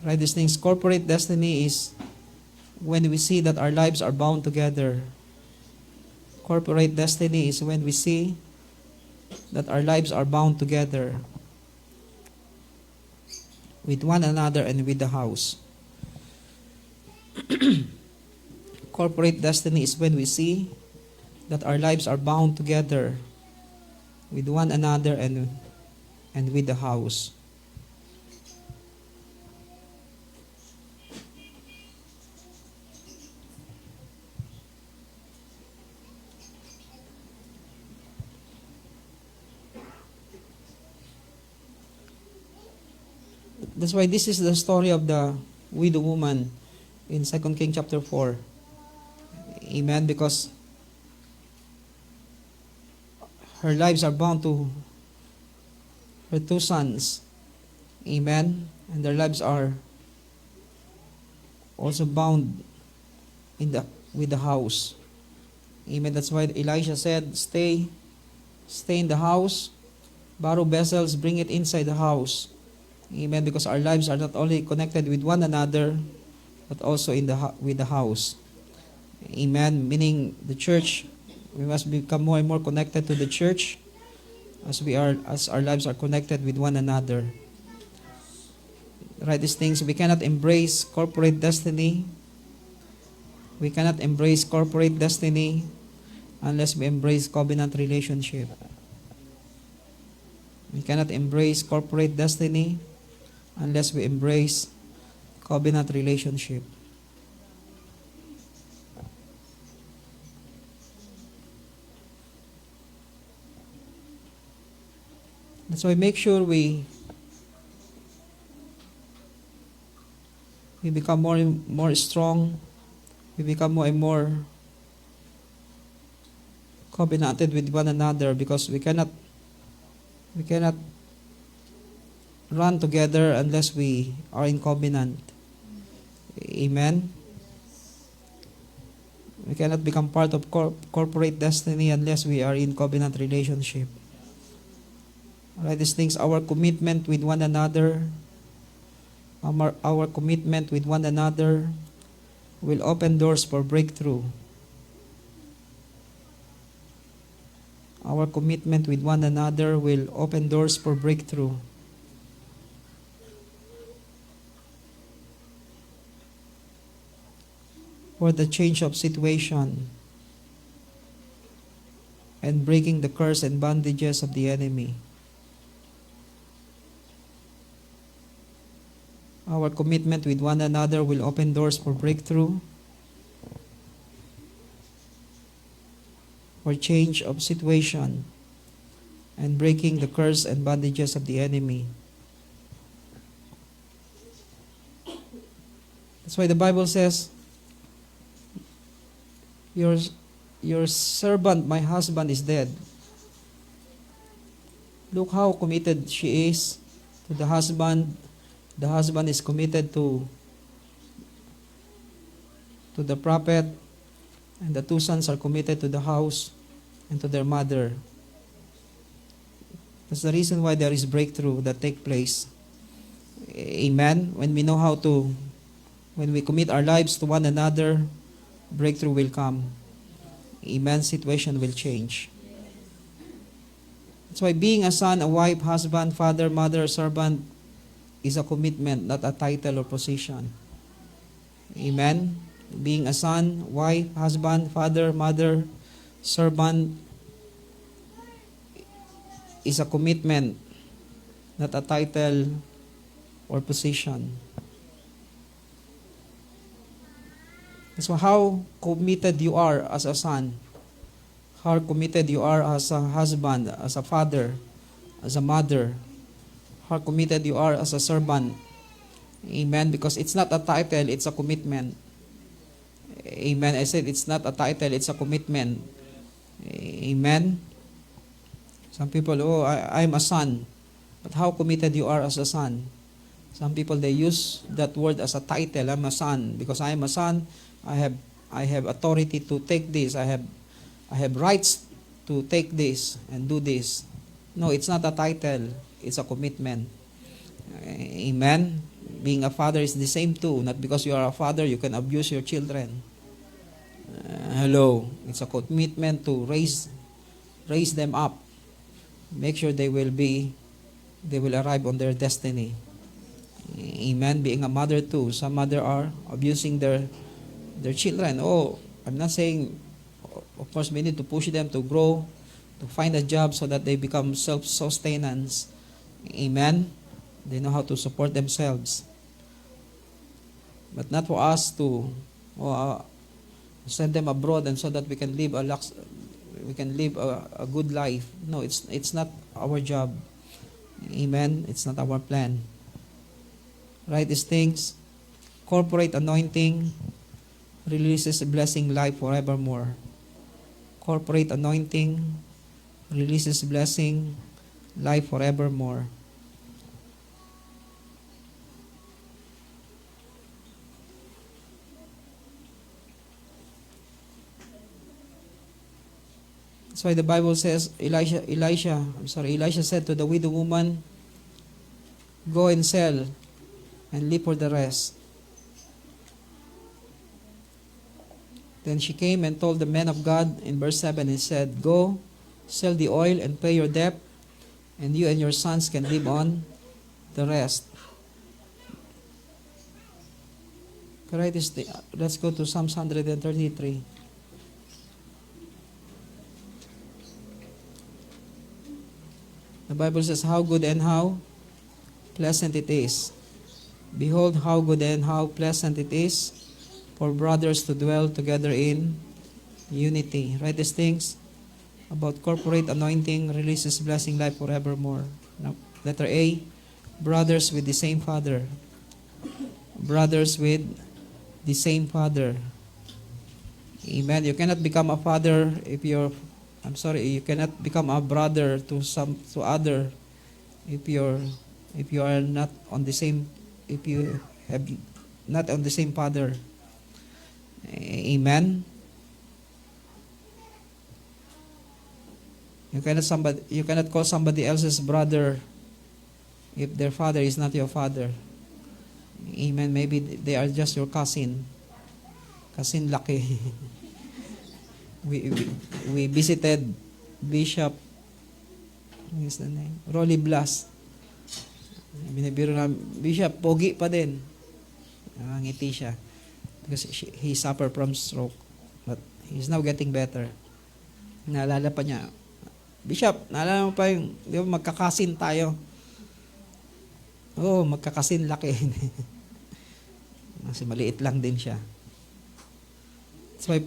Right, these things, corporate destiny is when we see that our lives are bound together. Corporate destiny is when we see that our lives are bound together with one another and with the house. Corporate destiny is when we see that our lives are bound together with one another and with the house. That's why this is the story of the widow woman in 2 Kings chapter 4. Amen. Because her lives are bound to her two sons. Amen. And their lives are also bound with the house. Amen. That's why Elisha said, stay in the house, borrow vessels, bring it inside the house. Amen. Because our lives are not only connected with one another, but also with the house. Amen. Meaning the church, we must become more and more connected to the church as our lives are connected with one another. Right, these things, we cannot embrace corporate destiny. We cannot embrace corporate destiny unless we embrace covenant relationship. We cannot embrace corporate destiny unless we embrace covenant relationship. That's why make sure we become more and more strong. We become more and more covenanted with one another, because we cannot run together unless we are in covenant. Amen. We cannot become part of corporate destiny unless we are in covenant relationship. Alright, these things, our commitment with one another, our commitment with one another will open doors for breakthrough. Our commitment with one another will open doors for breakthrough. For the change of situation and breaking the curse and bondages of the enemy. Our commitment with one another will open doors for breakthrough, for change of situation, and breaking the curse and bondages of the enemy. That's why the Bible says, your servant, my husband, is dead. Look how committed she is to the husband. The husband is committed to the prophet, and the two sons are committed to the house and to their mother. That's the reason why there is breakthrough that take place. Amen. When we commit our lives to one another, breakthrough will come. Amen. Situation will change. That's why being a son, a wife, husband, father, mother, servant is a commitment, not a title or position. Amen. Being a son, wife, husband, father, mother, servant is a commitment, not a title or position. So how committed you are as a son, how committed you are as a husband, as a father, as a mother, how committed you are as a servant. Amen. Because it's not a title, it's a commitment. Amen. I said it's not a title, it's a commitment. Amen. Some people, I'm a son. but how committed you are as a son. Some people, they use that word as a title. I'm a son. Because I am a son, I have authority to take this. I have rights to take this and do this. No, it's not a title. It's a commitment. Amen. Being a father is the same too. Not because you are a father, you can abuse your children. Hello. It's a commitment to raise them up. Make sure they will arrive on their destiny. Amen. Being a mother too. Some mother are abusing their children. Oh, I'm not saying, of course, we need to push them to grow, to find a job so that they become self-sustenance. Amen. They know how to support themselves. But not for us to send them abroad and so that we can live a good life. No, it's not our job. Amen. It's not our plan. Right, these things. Corporate anointing releases a blessing life forevermore. Corporate anointing releases blessing life forevermore. That's why the Bible says, Elisha said to the widow woman, go and sell and leave for the rest. Then she came and told the man of God in verse 7, and said, go, sell the oil and pay your debt, and you and your sons can live on the rest. Correct? Let's go to Psalms 133. The Bible says, how good and how pleasant it is. Behold, how good and how pleasant it is for brothers to dwell together in unity. Write these things about corporate anointing releases blessing life forevermore. Now, letter A, brothers with the same father. Brothers with the same father. Amen. You cannot become a father if you cannot become a brother to other if you are not on the same, if you have not on the same father. Amen. You cannot call somebody else's brother if their father is not your father. Amen. Maybe they are just your cousin. Cousin Lucky. We visited Bishop, what is the name? Rolly Blas. Binibiro na, Bishop, pogi pa din. Ngiti siya. Because he suffered from stroke. But he's now getting better. Naalala pa niya, Bishop, naalala mo pa yung, di ba, magkakasin tayo. Oo, magkakasin laki. Kasi maliit lang din siya. That's why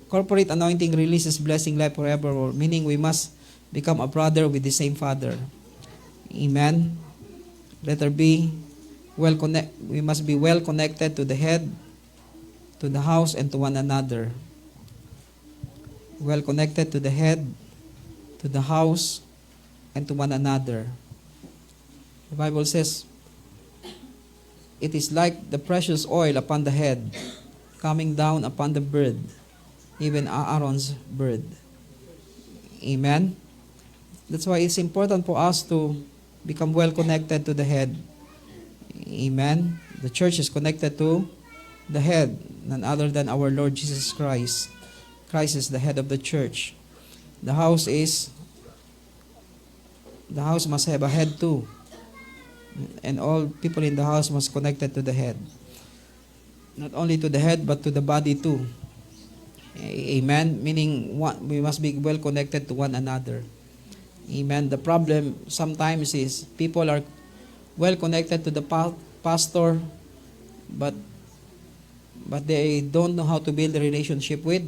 corporate anointing releases blessing life forever, meaning we must become a brother with the same father. Amen. Letter B, we must be well connected to the head, to the house, and to one another. Well connected to the head, to the house, and to one another. The Bible says, it is like the precious oil upon the head, coming down upon the beard, even Aaron's beard. Amen. That's why it's important for us to become well connected to the head. Amen. The church is connected to the head, none other than our Lord Jesus Christ. Christ is the head of the church. The house must have a head too. And all people in the house must be connected to the head. Not only to the head, but to the body too. Amen. Meaning we must be well connected to one another. Amen. The problem sometimes is people are well connected to the pastor, but they don't know how to build a relationship with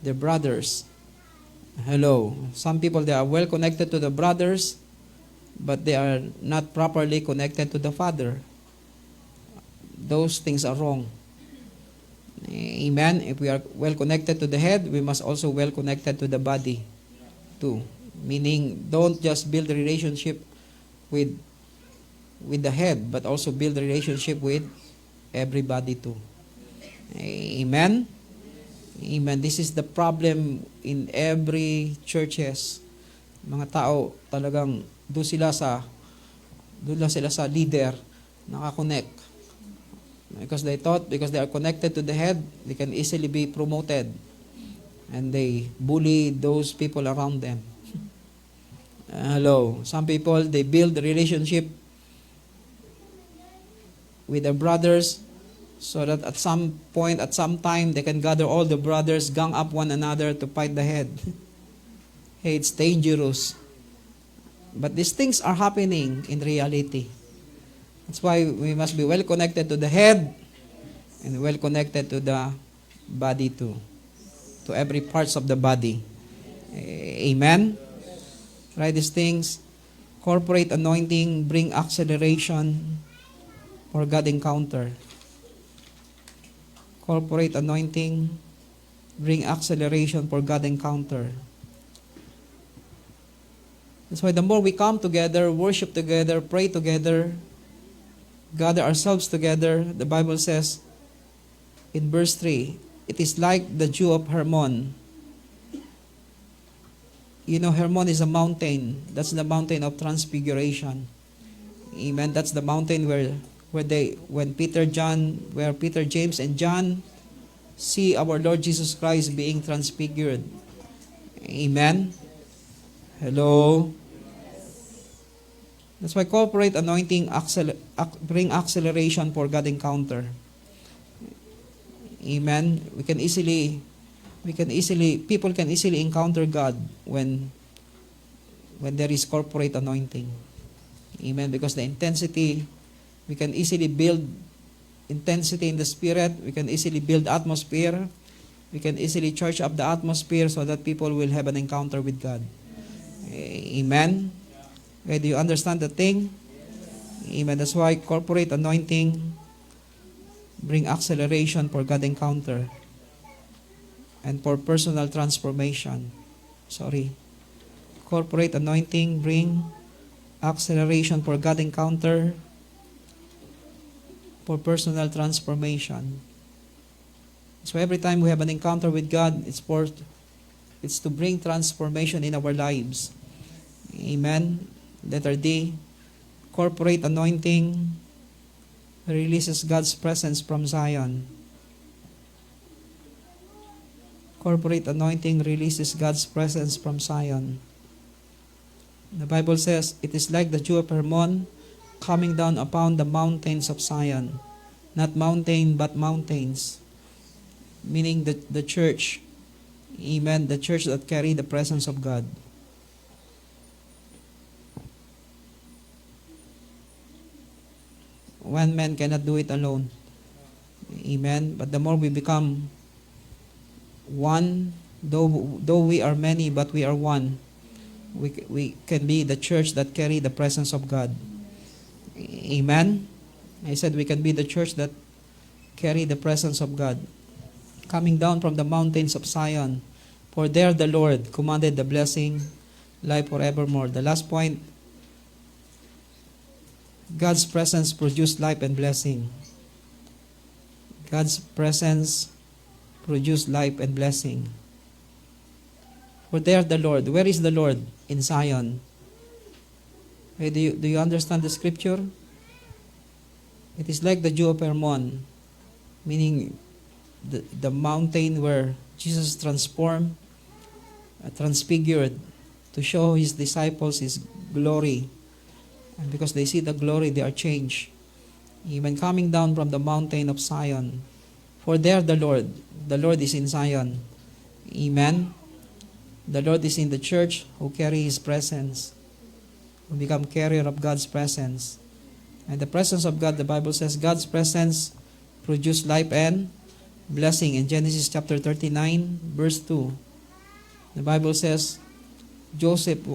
their brothers. Hello. Some people, they are well connected to the brothers, but they are not properly connected to the father. Those things are wrong. Amen. If we are well connected to the head, we must also well connected to the body too. Meaning, don't just build a relationship with the head, but also build relationship with everybody too. Amen? Amen. This is the problem in every churches. Mga tao talagang doon lang sila sa leader, nakakonect. Because they are connected to the head, they can easily be promoted. And they bully those people around them. Hello. Some people, they build relationship with their brothers so that at some point, at some time, they can gather all the brothers, gang up one another to fight the head. Hey, it's dangerous. But these things are happening in reality. That's why we must be well connected to the head and well connected to the body too. To every parts of the body. Amen? Try these things. Corporate anointing, bring acceleration for God encounter. Corporate anointing, bring acceleration for God encounter. That's why the more we come together, worship together, pray together, gather ourselves together, the Bible says in verse 3, it is like the dew of Hermon. You know, Hermon is a mountain. That's the mountain of transfiguration. Amen. That's the mountain where Peter, James, and John see our Lord Jesus Christ being transfigured. Amen. Hello. That's why corporate anointing bring acceleration for God encounter. Amen. People can easily encounter God when there is corporate anointing. Amen. Because the intensity, we can easily build intensity in the spirit. We can easily build atmosphere. We can easily charge up the atmosphere so that people will have an encounter with God. Amen. Okay, do you understand the thing? Amen. That's why corporate anointing bring acceleration for God encounter and for personal transformation. Corporate anointing bring acceleration for God encounter for personal transformation. So every time we have an encounter with God, it's to bring transformation in our lives. Amen. Letter D, corporate anointing releases God's presence from Zion. Corporate anointing releases God's presence from Zion. The Bible says, it is like the dew of Hermon coming down upon the mountains of Zion. Not mountain, but mountains. Meaning the church. Amen. The church that carry the presence of God. One man cannot do it alone. Amen. But the more we become one, though we are many, but we are one, we can be the church that carry the presence of God. Amen. I said we can be the church that carry the presence of God. Coming down from the mountains of Zion, for there the Lord commanded the blessing, life forevermore. The last point, God's presence produced life and blessing. God's presence produced life and blessing. For there the Lord. Where is the Lord? In Zion. Okay, do you understand the scripture? It is like the dew of Hermon, meaning the mountain where Jesus transformed, transfigured to show his disciples his glory. And because they see the glory, they are changed. Even coming down from the mountain of Zion. For there the Lord is in Zion. Amen. The Lord is in the church who carry his presence, who become carrier of God's presence. And the presence of God, the Bible says, God's presence produced life and blessing. In Genesis chapter 39, verse 2, the Bible says, Joseph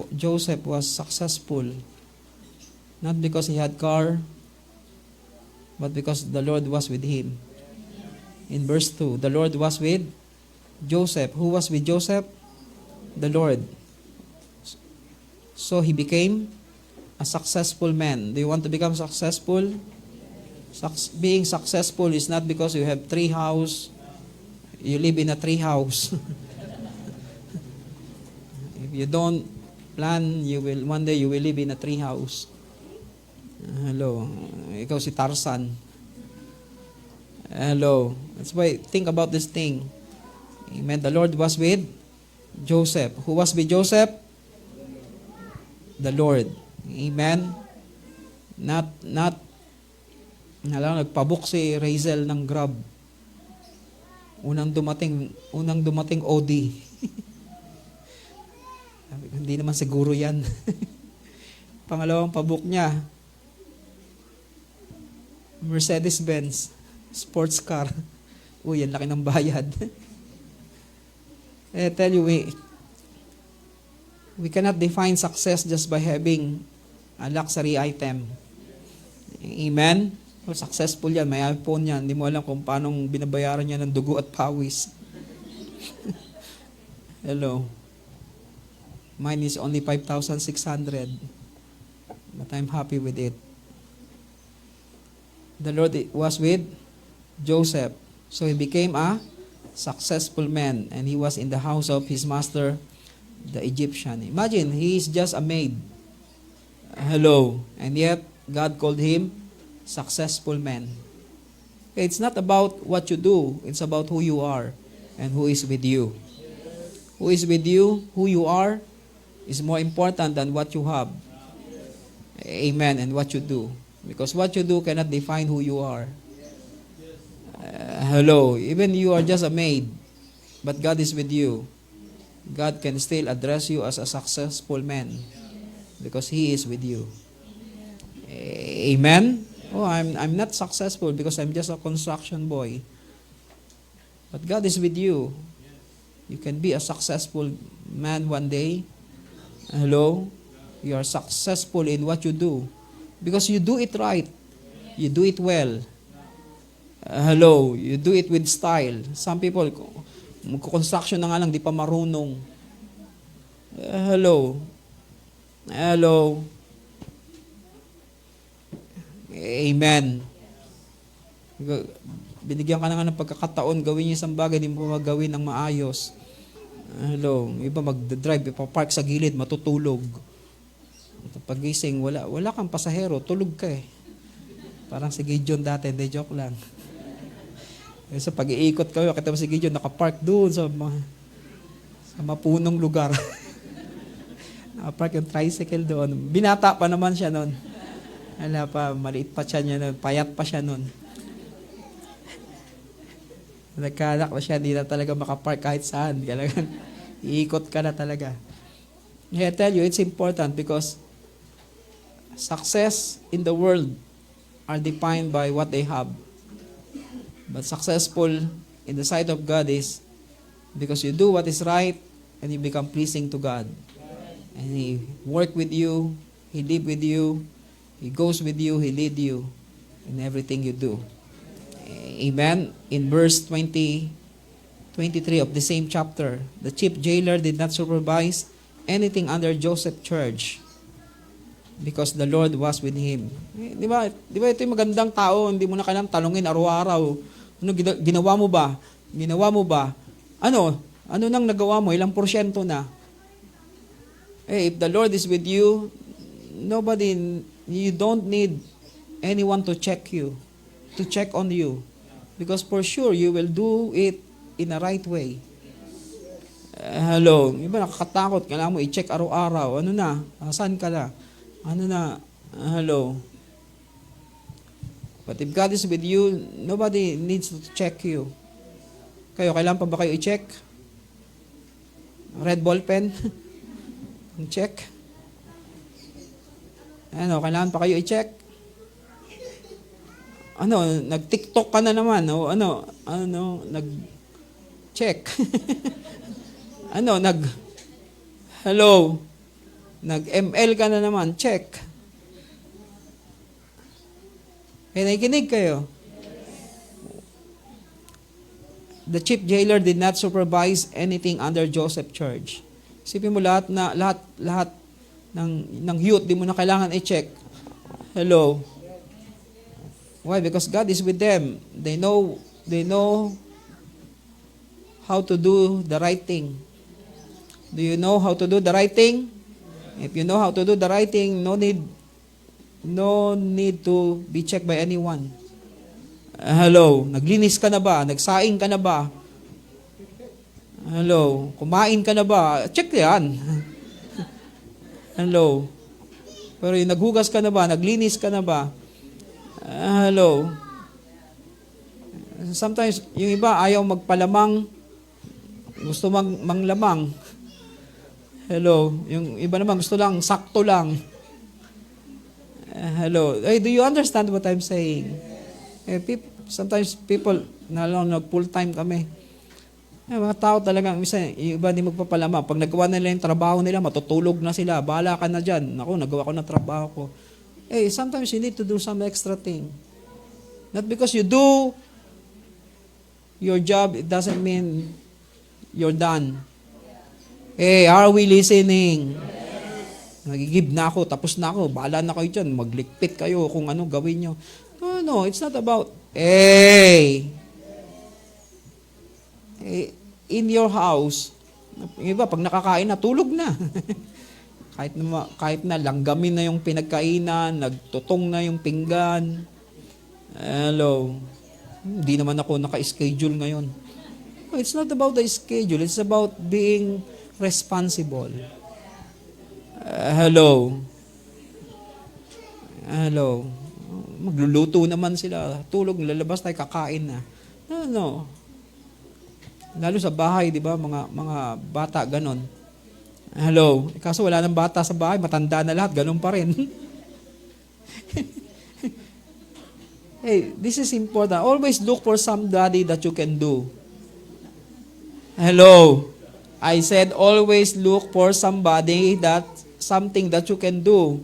was successful, not because he had car, but because the Lord was with him. In verse 2, the Lord was with Joseph. Who was with Joseph? The Lord. So he became a successful man. Do you want to become successful? Being successful is not because you have tree house, you live in a tree house. If you don't plan, one day you will live in a tree house. Hello. Ikaw si Tarzan. Hello. That's why think about this thing. Amen. The Lord was with Joseph. Who was with Joseph? The Lord. Amen. Nagpabook si Razel ng Grab. Unang dumating OD. Hindi naman siguro yan. Pangalawang pabook niya, Mercedes-Benz, sports car. Uy, ang laki ng bayad. I tell you, we cannot define success just by having a luxury item. Amen? Well, successful yan, may iPhone yan. Hindi mo alam kung paano binabayaran niya ng dugo at pawis. Hello. Mine is only 5,600. But I'm happy with it. The Lord was with Joseph. So he became a successful man. And he was in the house of his master, the Egyptian. Imagine, he is just a maid. Hello. And yet, God called him successful man. Okay, it's not about what you do. It's about who you are and who is with you. Who is with you, who you are, is more important than what you have. Amen. And what you do. Because what you do cannot define who you are. Hello. Even you are just a maid, but God is with you. God can still address you as a successful man because He is with you. Amen. Oh, I'm not successful because I'm just a construction boy. But God is with you. You can be a successful man one day. Hello? You are successful in what you do. Because you do it right. You do it well. Hello? You do it with style. Some people, magkukonstruction na nga lang, di pa marunong. Hello? Hello? Amen. Binigyan ka na nga ng pagkakataon, gawin yung isang bagay, hindi mo magawin ng maayos. Hello, iba mag-drive, ipapark sa gilid, matutulog. Pag-gising, wala kang pasahero, tulog ka eh. Parang si Gideon dati, hindi, joke lang. So pag-iikot kayo, kita mo si Gideon, nakapark doon sa mapunong lugar. Nakapark yung tricycle doon. Binata pa naman siya noon. Wala pa, maliit pa siya noon, payat pa siya noon. Nagkanak na siya, hindi na talaga makapark kahit saan. Kailangan, iikot ka na talaga. I tell you, it's important because success in the world are defined by what they have. But successful in the sight of God is because you do what is right and you become pleasing to God. And He work with you, He live with you, He goes with you, He lead you in everything you do. Amen. In verse 23 of the same chapter, the chief jailer did not supervise anything under Joseph's charge because the Lord was with him. Di ba ito yung magandang tao, hindi mo na kailangang talungin araw-araw. Ano ginawa mo ba? Ginawa mo ba? Ano nang nagawa mo? Ilang porsyento na? If the Lord is with you, you don't need anyone to check on you. Because for sure, you will do it in a right way. Hello. Iba nakakatakot. Kailangan mo i-check araw-araw. Ano na? Saan ka na? Ano na? Hello. But if God is with you, nobody needs to check you. Kayo, kailangan pa ba kayo i-check? Red ball pen? Check? Kailangan pa kayo i-check? Nag-TikTok ka na naman, nag-check. Nag-ML ka na naman, check. Nakikinig kayo. The chief jailer did not supervise anything under Joseph's charge. Isipin mo lahat ng youth, di mo na kailangan i-check. Hello. Why? Because God is with them. They know how to do the right thing. Do you know how to do the right thing? If you know how to do the right thing, no need to be checked by anyone. Hello, naglinis ka na ba? Nagsaing ka na ba? Hello, kumain ka na ba? Check yan. Hello. Pero yung naghugas ka na ba? Naglinis ka na ba? Hello. Sometimes, yung iba ayaw magpalamang, gusto manglamang. Hello. Yung iba naman gusto lang, sakto lang. Hello. Hey, do you understand what I'm saying? Sometimes people, full time kami. Mga tao talaga, minsan, yung iba di magpapalamang. Pag nagawa nila yung trabaho nila, matutulog na sila. Bahala ka na dyan. Ako, nagawa ko na trabaho ko. Sometimes you need to do some extra thing. Not because you do your job, it doesn't mean you're done. Are we listening? Nagigib na ako, tapos na ako. Bahala na kayo dyan. Maglikpit kayo kung ano gawin nyo. No, it's not about, in your house, yung iba, pag nakakain na, tulog na. kahit na langgamin na yung pinagkainan, nagtutong na yung pinggan. Hello. Hindi naman ako naka-schedule ngayon. It's not about the schedule. It's about being responsible. Hello. Magluluto naman sila. Tulog, lalabas tayo, kakain na. No. Lalo sa bahay, di ba? Mga bata, ganon. Hello. Kaso wala nang bata sa bahay, matanda na lahat, ganon pa rin. This is important. Always look for somebody that you can do. Hello. I said always look for something that you can do.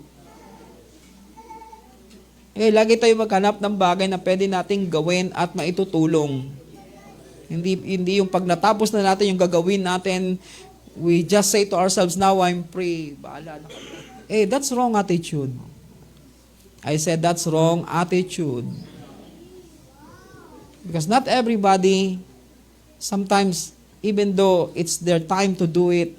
Lagi tayo maghanap ng bagay na pwede nating gawin at maitutulong. Hindi yung pag natapos na natin yung gagawin natin, we just say to ourselves, now I'm free. Bahala na kami. That's wrong attitude. I said that's wrong attitude. Because not everybody, sometimes, even though it's their time to do it,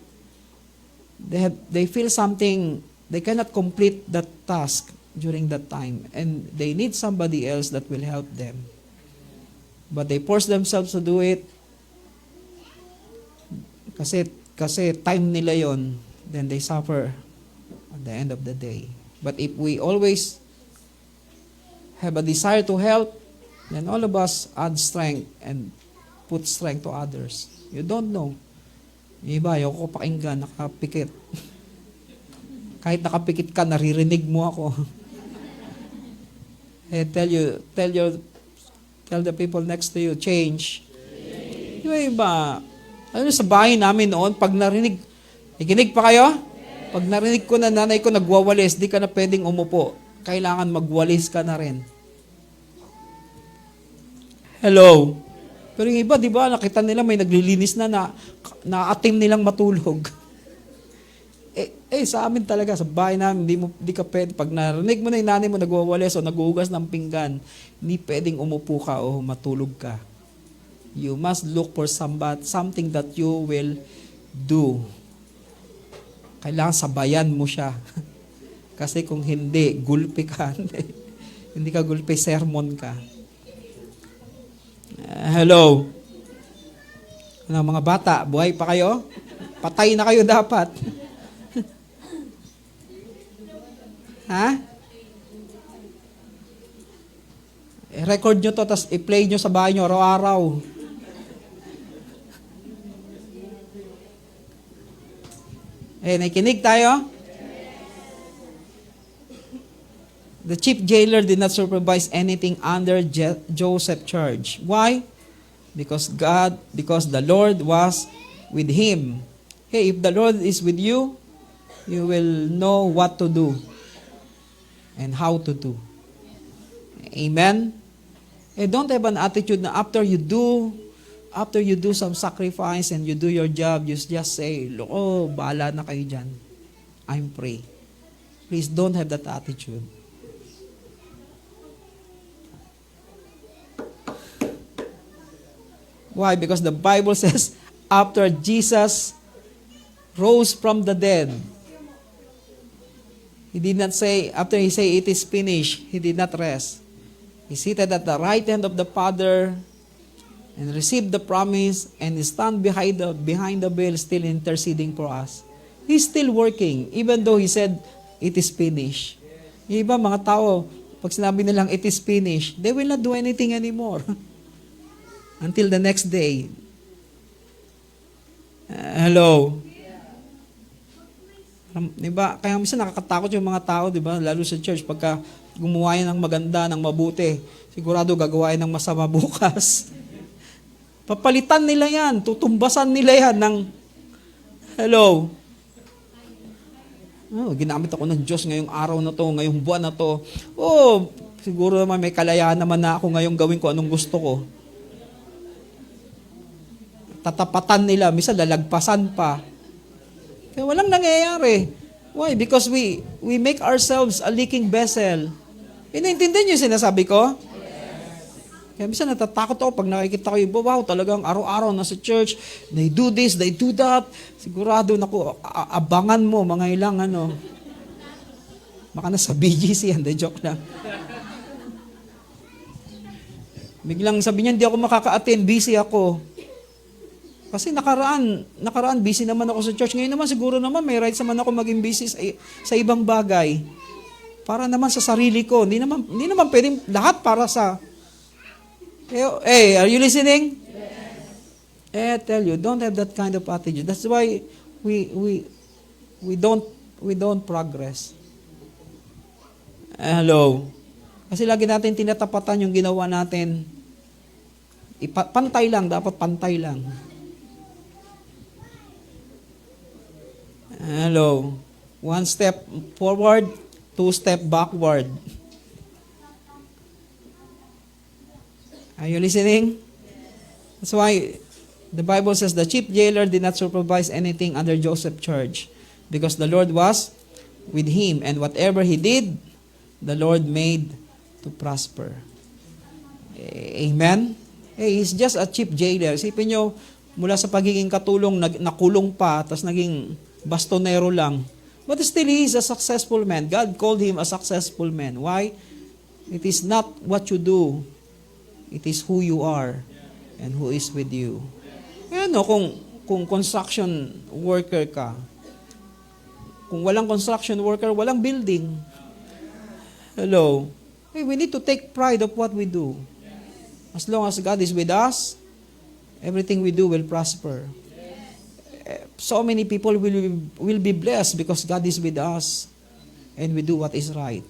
they feel something, they cannot complete that task during that time. And they need somebody else that will help them. But they force themselves to do it kasi time nila yon, then they suffer at the end of the day. But if we always have a desire to help, then all of us add strength and put strength to others. You don't know. Yung iba, ayoko pakinggan, nakapikit. Kahit nakapikit ka, naririnig mo ako. Tell the people next to you, change. Yung iba, sa bahay namin noon, pag narinig, nakikinig pa kayo? Pag narinig ko na nanay ko nagwawalis, di ka na pwedeng umupo. Kailangan magwalis ka na rin. Hello. Pero yung iba, di ba, nakita nila may naglilinis na naatim nilang matulog. Sa amin talaga, sa bahay namin, di ka pwede. Pag narinig mo na yung nanay mo nagwawalis o naghuhugas ng pinggan, hindi pwedeng umupo ka o matulog ka. You must look for something that you will do. Kailangan sabayan mo siya. Kasi kung hindi, gulpi ka. Hindi ka gulpi, sermon ka. Hello. Mga bata, buhay pa kayo? Patay na kayo dapat. Ha? I-record nyo to, tapos i-play nyo sa bahay nyo araw-araw. Nakikinig tayo? The chief jailer did not supervise anything under Joseph's charge. Why? Because the Lord was with him. If the Lord is with you, you will know what to do and how to do. Amen? Don't have an attitude na after you do some sacrifice and you do your job, you just say, bahala na kayo dyan. I'm free. Please don't have that attitude. Why? Because the Bible says, after Jesus rose from the dead, He did not say, after He say it is finished, He did not rest. He seated at the right hand of the Father and received the promise, and He stand behind the veil still interceding for us. He's still working, even though He said, it is finished. Yung iba, mga tao, pag sinabi nilang it is finished, they will not do anything anymore. Until the next day. Hello? Diba? Kaya minsan nakakatakot yung mga tao, diba? Lalo sa church, pagka gumawa yan ng maganda, ng mabuti, sigurado gagawa yan ng masama bukas. Papalitan nila yan, tutumbasan nila yan ng, hello? Oh, ginamit ako ng Diyos ngayong araw na to, ngayong buwan na to. Oh, siguro naman may kalayaan naman na ako ngayong gawin ko anong gusto ko. Tatapatan nila, minsan lalagpasan pa. Kaya walang nangyayari. Why? Because we make ourselves a leaking vessel. Iniintindihan niyo yung sinasabi ko? Kaya minsan natatakot ako pag nakikita ko yung wow, talagang araw-araw na sa church, they do this, they do that. Sigurado naku, abangan mo, mga ilang baka nasa BGC yan, joke lang. Biglang sabi niya, hindi ako makaka-attend, busy ako. Kasi nakaraan busy naman ako sa church. Ngayon naman siguro naman may rights naman ako maging busy sa ibang bagay. Para naman sa sarili ko. Hindi naman pwedeng lahat para sa... Hey, are you listening? Yes. I tell you, don't have that kind of attitude. That's why we don't progress. Hello. Kasi lagi natin tinatapatan yung ginawa natin. Pantay lang, dapat pantay lang. Hello. 1 step forward, 2 step backward. Are you listening? That's why the Bible says the chief jailer did not supervise anything under Joseph's charge, because the Lord was with him, and whatever he did, the Lord made to prosper. Amen? Hey, he's just a chief jailer. Isipin nyo, mula sa pagiging katulong, nakulong pa, tapos naging bastonero lang. But still, he is a successful man. God called him a successful man. Why? It is not what you do. It is who you are and who is with you. Ano, kung construction worker ka, kung walang construction worker, walang building. Hello? Hey, we need to take pride of what we do. As long as God is with us, everything we do will prosper. So many people will be blessed because God is with us and we do what is right.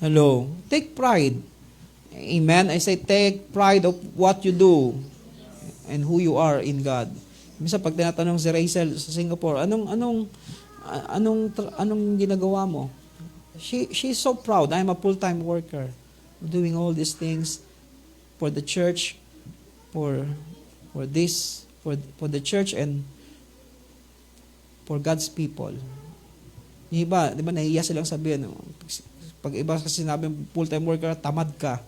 Hello? Take pride. Amen? I say, take pride of what you do and who you are in God. Minsan pag tinatanong si Rachel sa Singapore, anong ginagawa mo? She's so proud. I'm a full-time worker, doing all these things for the church, for the church and for God's people. Yung iba, di ba, nahiya silang sabihin, pag iba kasi sinabi full-time worker, tamad ka.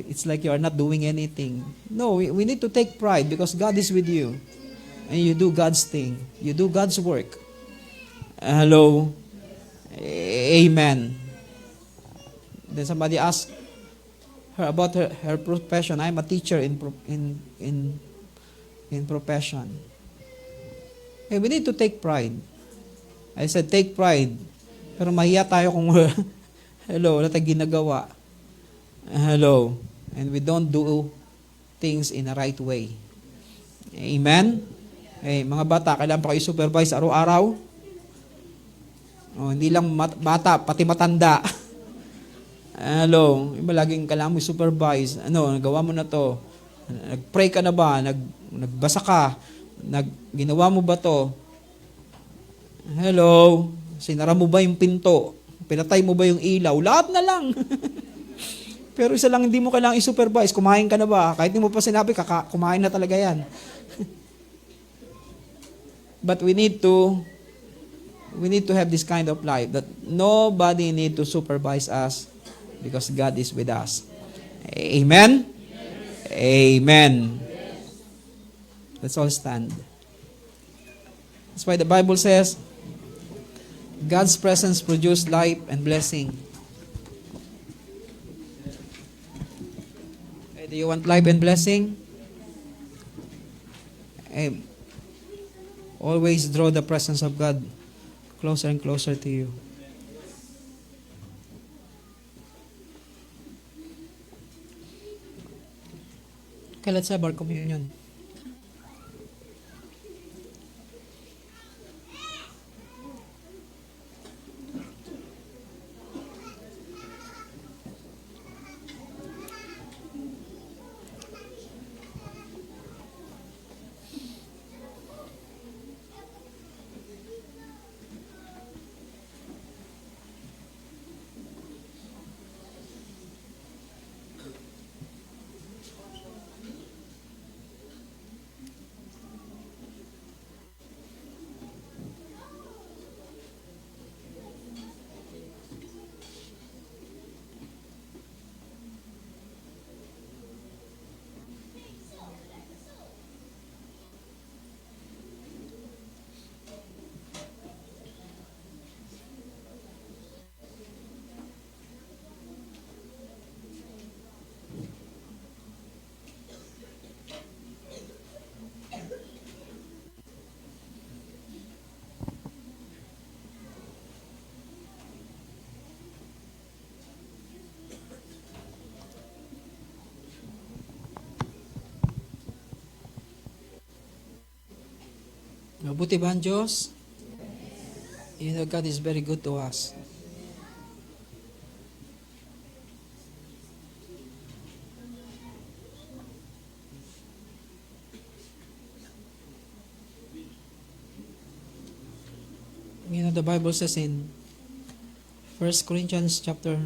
It's like you are not doing anything. No, we need to take pride because God is with you. And you do God's thing. You do God's work. Hello? Amen. Then somebody asked her about her profession. I'm a teacher in profession. Hey, we need to take pride. I said, take pride. Pero mahiya tayo kung hello, wala tayong ginagawa. Hello. And we don't do things in the right way. Amen? Eh, mga bata, kailangan pa kayo supervise araw-araw. Hindi lang bata, pati matanda. Hello. Iba laging kailangan mo supervise. Nagawa mo na to. Nag-pray ka na ba? Nagbasa ka? Ginawa mo ba to? Hello. Sinara mo ba yung pinto? Pinatay mo ba yung ilaw? Lahat na lang. Pero isa lang hindi mo kailangang i-supervise. Kumain ka na ba? Kahit hindi mo pa sinabi, kumain na talaga yan. But we need we need to have this kind of life that nobody need to supervise us because God is with us. Amen? Amen. Let's all stand. That's why the Bible says, God's presence produces life and blessing. Do you want life and blessing? Always draw the presence of God closer and closer to you. Okay, let's have our communion. Mabuti ba ang Diyos? You know, God is very good to us. You know, the Bible says in 1 Corinthians chapter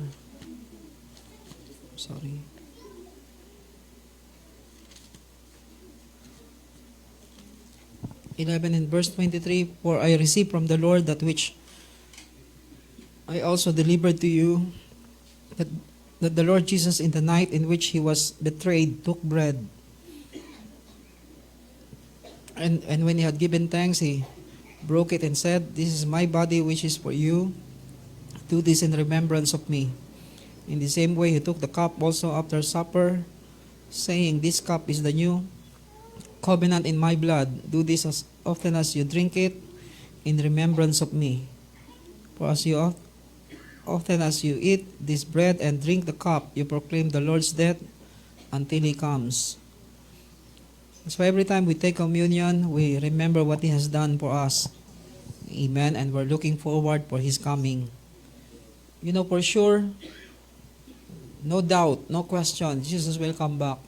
11 and verse 23, for I received from the Lord that which I also delivered to you, that the Lord Jesus in the night in which he was betrayed took bread. And when he had given thanks, he broke it and said, "This is my body which is for you. Do this in remembrance of me." In the same way, he took the cup also after supper, saying, "This cup is the new covenant in my blood. Do this as often as you drink it in remembrance of me. For as often as you eat this bread and drink the cup, you proclaim the Lord's death until he comes." So every time we take communion, we remember what he has done for us. Amen. And we're looking forward for his coming. You know, for sure, no doubt, no question, Jesus will come back.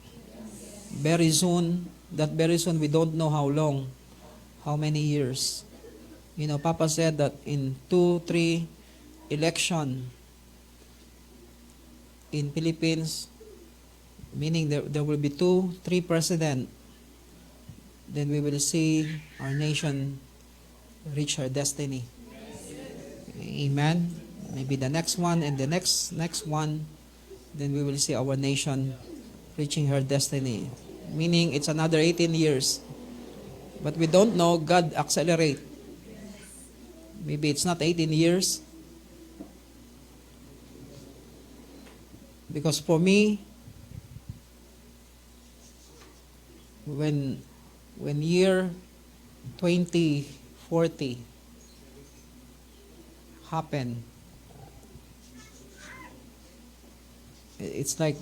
Very soon. That very soon, we don't know how long, how many years. You know, Papa said that in 2-3 election in Philippines, meaning there will be 2-3 president, then we will see our nation reach our destiny. Amen. Maybe the next one and the next one, then we will see our nation reaching her destiny. Meaning it's another 18 years. But we don't know, God accelerate. Maybe it's not 18 years. Because for me, when year 2040 happen, it's like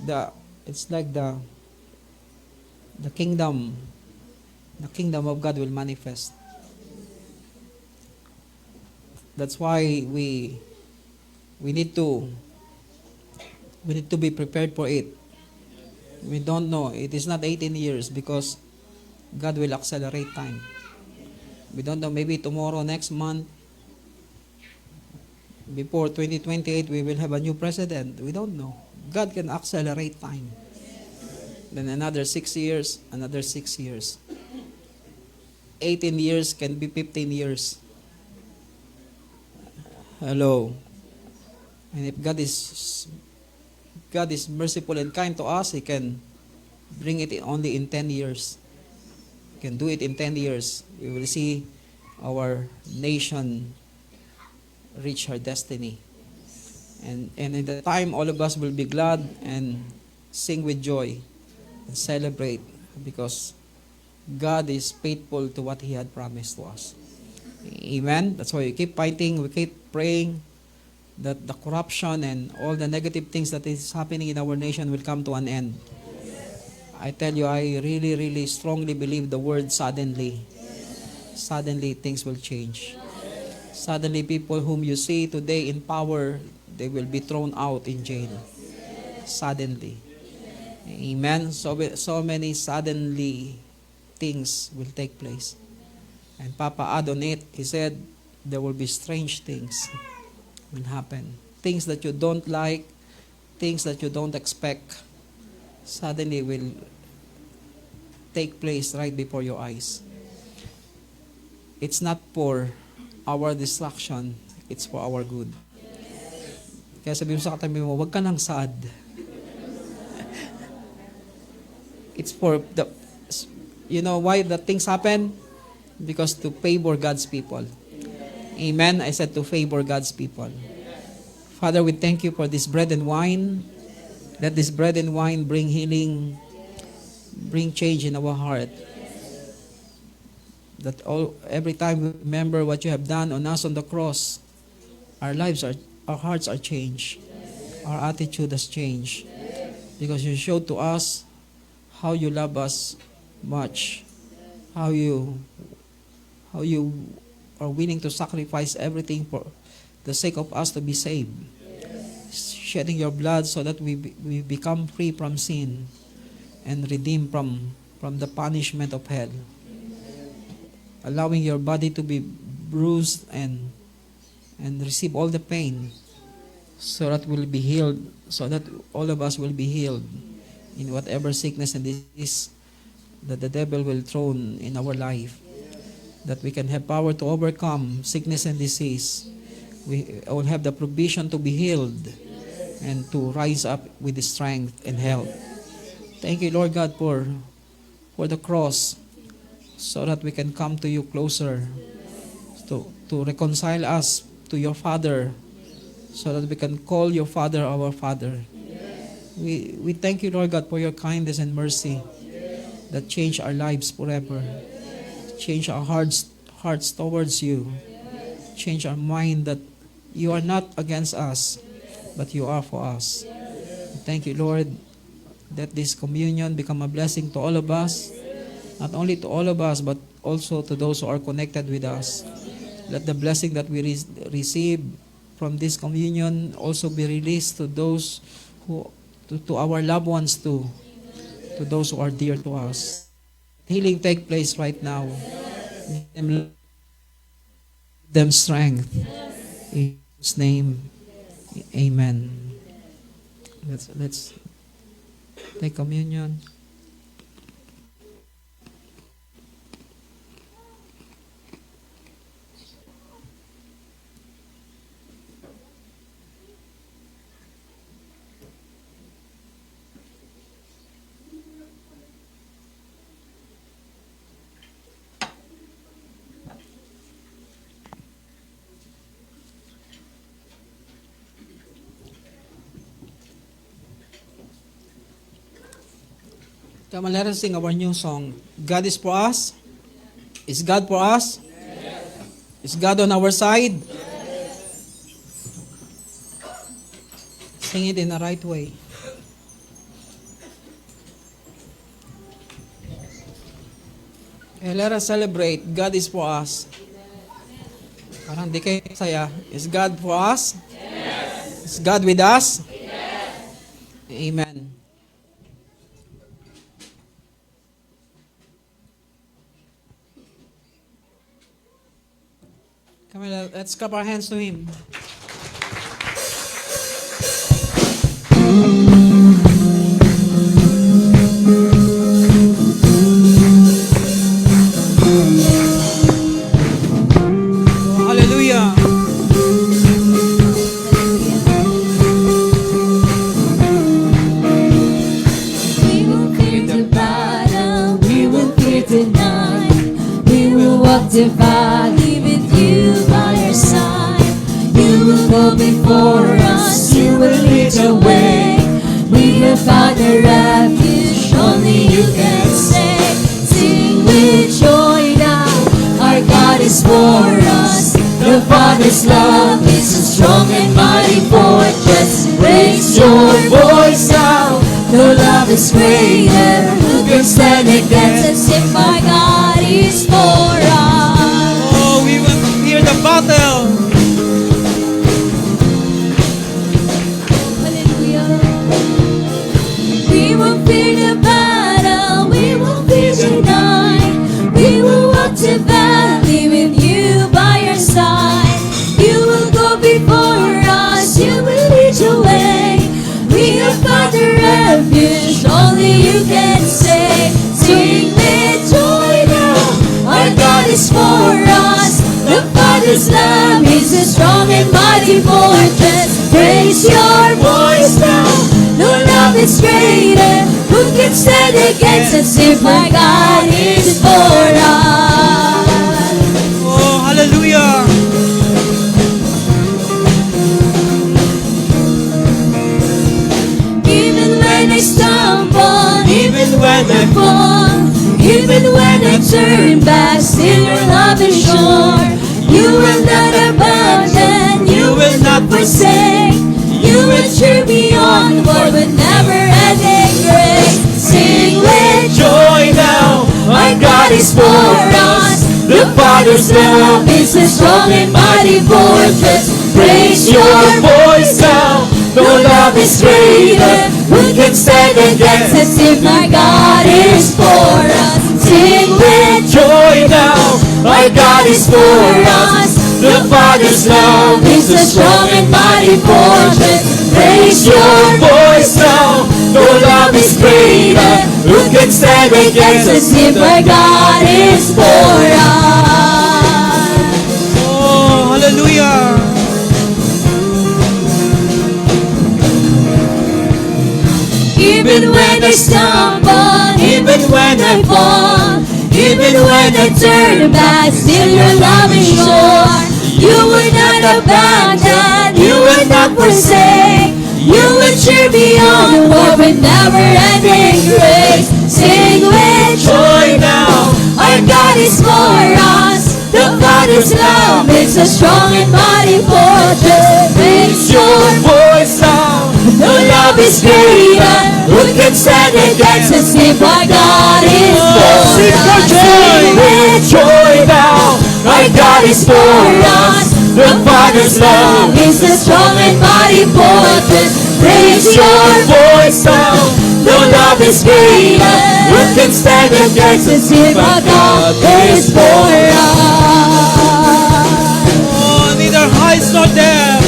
the kingdom of God will manifest. That's why we need to be prepared for it. We don't know. It is not 18 years because God will accelerate time. We don't know, maybe tomorrow, next month, before 2028, we will have a new president. We don't know. God can accelerate time. Then another 6 years, another 6 years. 18 years can be 15 years. Hello. And if God is merciful and kind to us, He can bring it only in 10 years. He can do it in 10 years. You will see our nation reach her destiny. And in the time, all of us will be glad and sing with joy and celebrate because God is faithful to what He had promised to us. Amen. That's why we keep fighting, we keep praying that the corruption and all the negative things that is happening in our nation will come to an end. I tell you, I really, really strongly believe the word suddenly. Suddenly, things will change. Suddenly, people whom you see today in power, they will be thrown out in jail. Suddenly. Amen. So many suddenly things will take place. And Papa add on it, he said, there will be strange things will happen. Things that you don't like, things that you don't expect, suddenly will take place right before your eyes. It's not for our destruction, it's for our good. Kaya sabi mo sa katabi mo, huwag ka nang sad. It's for the, you know why the things happen? Because to favor God's people. Amen. I said to favor God's people. Father, we thank you for this bread and wine. Let this bread and wine bring healing, bring change in our heart. That every time we remember what you have done on us on the cross, our hearts are changed. Our attitude has changed. Because you showed to us how you love us much. How you are willing to sacrifice everything for the sake of us to be saved. Shedding your blood so that we become free from sin and redeemed from the punishment of hell. Allowing your body to be bruised and receive all the pain so that we'll be healed, so that all of us will be healed in whatever sickness and disease that the devil will throw in our life. That we can have power to overcome sickness and disease. We will have the provision to be healed and to rise up with strength and health. Thank you, Lord God, for the cross, so that we can come to you closer, to reconcile us to your Father, so that we can call your Father our Father. We thank you, Lord God, for your kindness and mercy that change our lives forever. Change our hearts towards you. Change our mind that you are not against us, but you are for us. Thank you, Lord, that this communion become a blessing to all of us. Not only to all of us, but also to those who are connected with us. Let the blessing that we receive from this communion also be released to those to our loved ones too, to those who are dear to us. Healing take place right now. Give them strength. In His name, amen. Let's take communion. Come on, let us sing our new song. God is for us. Is God for us? Yes. Is God on our side? Yes. Sing it in the right way. And let us celebrate. God is for us. Parang di kayo saya. Is God for us? Yes. Is God with us? Yes. Amen. Come on, let's clap our hands to Him. Oh, hallelujah. the valley with you by our side. You will go before us, you will lead the way. We have found a refuge, only you can save. Sing with joy now, our God is for us. The Father's love is a strong and mighty fortress. Raise your voice now, no love is greater. Who can stand against us if my God is for us? Oh, we will hear the battle. Hallelujah. We will fear the battle, we will fear the night. We will walk the valley with you by our side. You will go before us, you will lead the way. We have found a refuge, only you can save. Sing with joy now, our God is for us. The Father's love is a strong and mighty fortress. Raise your voice now, no love is greater. Who can stand against us if my God is for us? Oh, hallelujah. Even when I stumble, even when I fall, even when I turn back, still your love is sure. You will not abandon, you will not forsake. You will cheer me on for with never-ending grace. Sing with joy now, our God is for us. The Father's love is a strong and mighty fortress. Raise your voice now, no love is greater. Who can stand against us if my God is for us? Sing with joy now, our God is for us. The Father's love is a strong and mighty fortress. Raise your voice now, no love is greater. Who can stand against us if our God is for us? Oh, hallelujah. Even when I stumble, even when I fall, even when I turn back, still your love is sure. You will not abandon, you will not forsake. You will cheer me on for with never-ending grace. Sing with joy now, our God is for us. The Father's love is a strong and mighty fortress. Raise your voice now, no love is greater. Who can stand against us if our God is for sing for us? joy. Sing with joy now, our God is for us. The Father's love is a strong and mighty fortress. Raise your voice now, no love is greater. Who can stand against us if our God is for us? Oh, neither heights nor depth.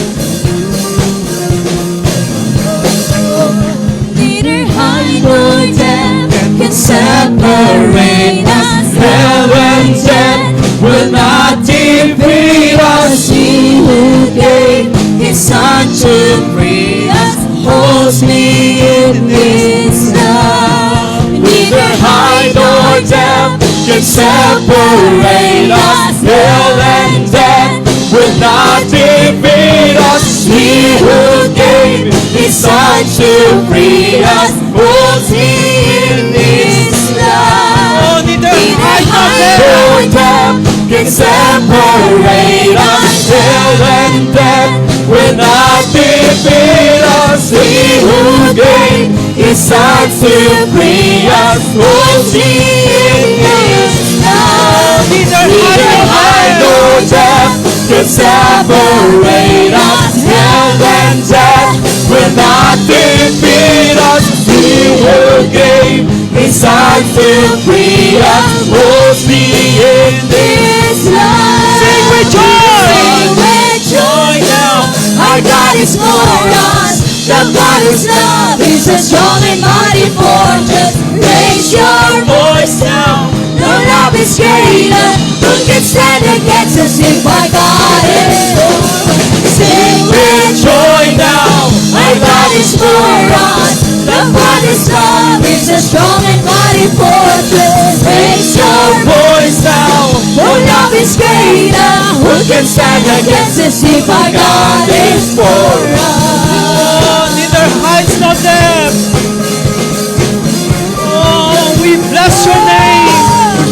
Neither height nor depth can separate us. Hell and death will not defeat us. He who gave His Son to free us holds me in His love. Neither height nor depth can separate us. Hell and death will not defeat us. He who gave His Son to free us holds me in His love. Oh, neither height nor depth can separate us. Hell and death will not defeat us. He who gave His Son to free us holds me in His love. Neither height nor depth can separate us. Hell and death will not defeat us. He who gave His Son to free us holds me in His love. Sing with joy. Sing with joy now, our God is for us. The Father's love is a strong and mighty fortress. Raise your voice now, no love is greater. Who can stand against us if our God is for us? Sing with joy now, our God is for us. The Father's love is a strong and mighty fortress. Raise your voice now, no love is can stand against us if our God is for us. Neither heights nor depth. Oh, we bless your name.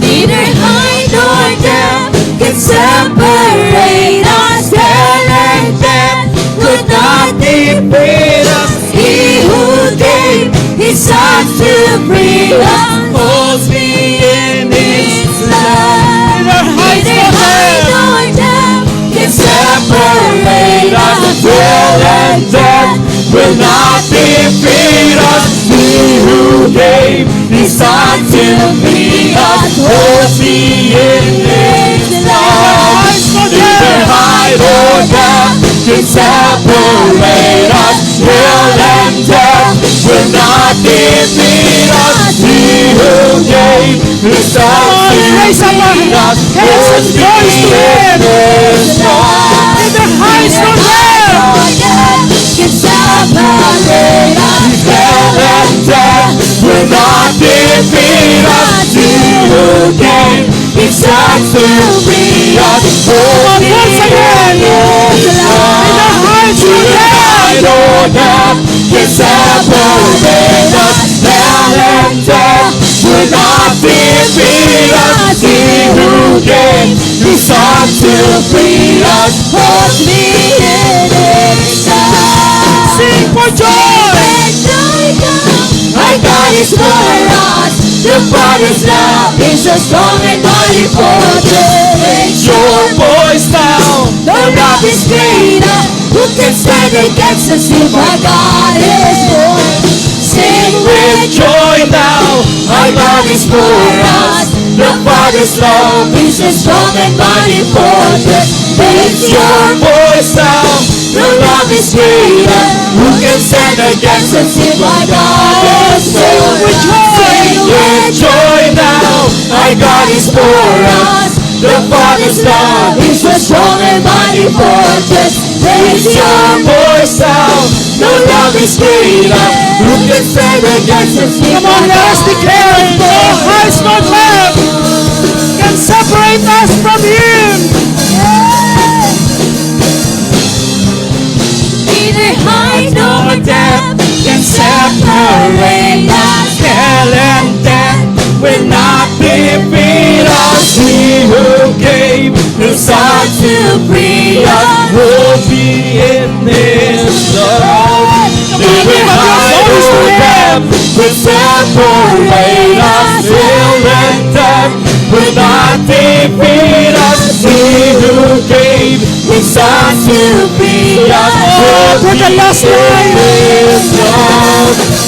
Neither height nor depth can separate us. Hell and death could not defeat us. He who gave His Son to free us holds me in His love. Neither heights nor depth. Nor death can separate us. Hell and death will not defeat us. He who gave His Son to free us holds me in His love. Neither height nor depth can separate us. Hell and death will not defeat us. He who gave His Son to free us holds me in His love. Neither heights nor depth. Can separate us. Hell and death will not defeat us. He who gave His Son to free us holds me in His love. Neither heights nor depth. Nor death can separate us. Hell and death will not defeat us. He who gave His Son to free us holds me in His love. Sing for joy. My God is for us. The Father's love is a strong and mighty fortress. Raise your voice now. The love is greater. Who can stand against us if our God is for us? Sing with joy now. Our God is for us. The Father's love is a strong and mighty fortress. Raise your voice now. The love is greater. Who can stand against us if our God is for us? Sing with joy now. Our God is for us. The Father's love is a strong and mighty fortress. Raise your voice now. The love is greater. Who can stand against us? Come on, let us declare it. No heights nor depth can separate us from Him. Neither height nor depth can separate us. Hell and death will not defeat us. He who gave His Son To free us. will be in His love. Neither height nor depth will separate us. Hell and death will not defeat us. He who gave His Son to free us. for the last line.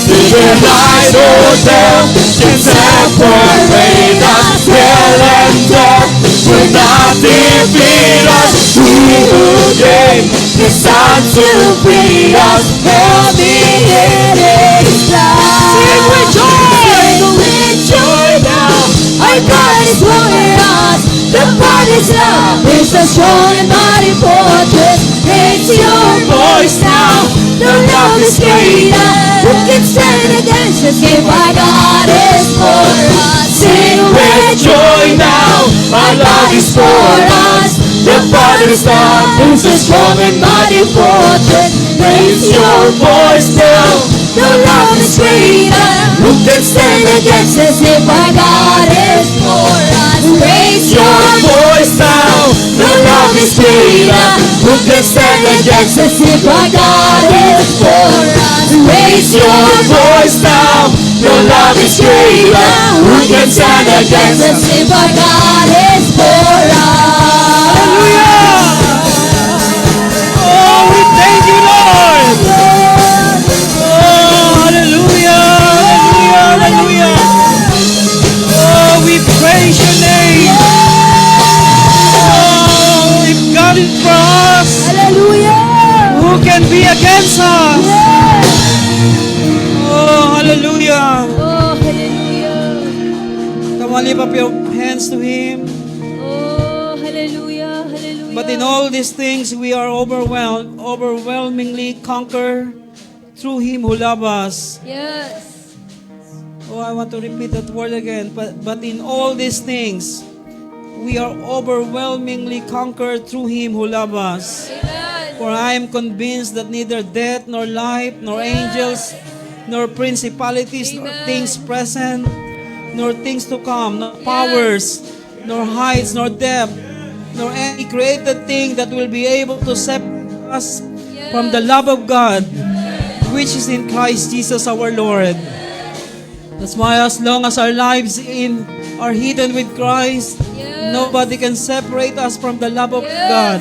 Neither height nor depth can separate us. Hell and death will not defeat us. He who gave His Son To free us, hold me in His love. Sing with joy. Sing with joy now. Our God is for us. The Father's love is a strong and mighty fortress. Raise your voice now. The love is greater. Who can stand against us if our God is for us? Sing with joy now. Our God is for us. The Father's love is a strong and mighty fortress. Raise your voice now. The love is greater. Who can stand against us if our God is for us? Raise your voice now. The love is greater. Who can stand against us if our God is for us? Raise your voice now. The love is greater. Who can stand against us if our God is for us? Oh, we thank you, Lord. Oh, hallelujah, hallelujah, hallelujah. Oh, we praise your name. Oh, if God is for us, Hallelujah. who can be against us? Oh, hallelujah. Oh, hallelujah. Come on, lift up your hands to Him. Oh, hallelujah. Hallelujah. But in all these things, we are overwhelmingly conquer through Him who loves us. Yes. Oh, I want to repeat that word again. But in all these things, we are overwhelmingly conquered through Him who loves us. Amen. For I am convinced that neither death, nor life, nor angels, nor principalities, nor Amen. things present, nor things to come, nor powers, nor heights, nor depth, nor any created thing that will be able to separate us from the love of God, which is in Christ Jesus our Lord. That's why as long as our lives are hidden with Christ, Yes. nobody can separate us from the love of God,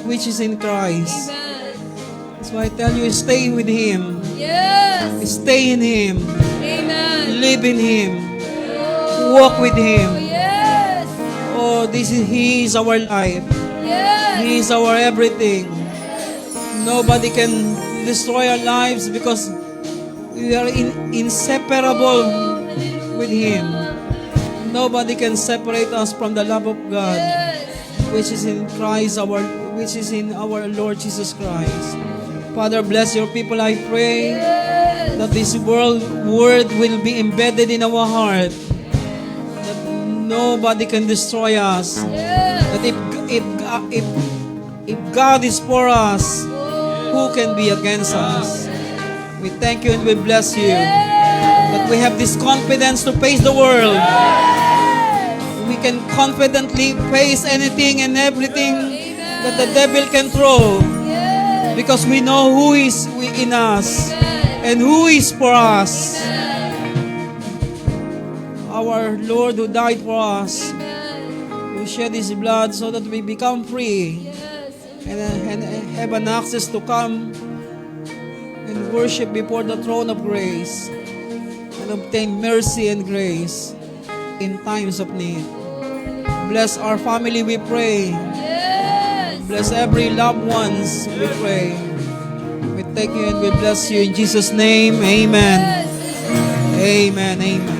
which is in Christ. Amen. That's why I tell you, stay with Him. Yes. Stay in Him. Amen. Live in Him. Oh, Walk with Him. yes. Oh, He is our life. Yes. He is our everything. Nobody can destroy our lives because we are inseparable with Him. Nobody can separate us from the love of God, Yes. which is in our Lord Jesus Christ. Father, bless your people, I pray, Yes. that this word will be embedded in our heart, that nobody can destroy us, Yes. that if God is for us, who can be against us? We thank you and we bless you, that we have this confidence to face the world. We can confidently face anything and everything that the devil can throw, Yes. because we know who is in us and who is for us. Our Lord who died for us, who shed His blood so that we become free Yes. and have an access to come and worship before the throne of grace and obtain mercy and grace in times of need. Bless our family, we pray. Yes. Bless every loved ones, we pray. We thank you and we bless you in Jesus' name. Amen. Yes. Amen. Amen.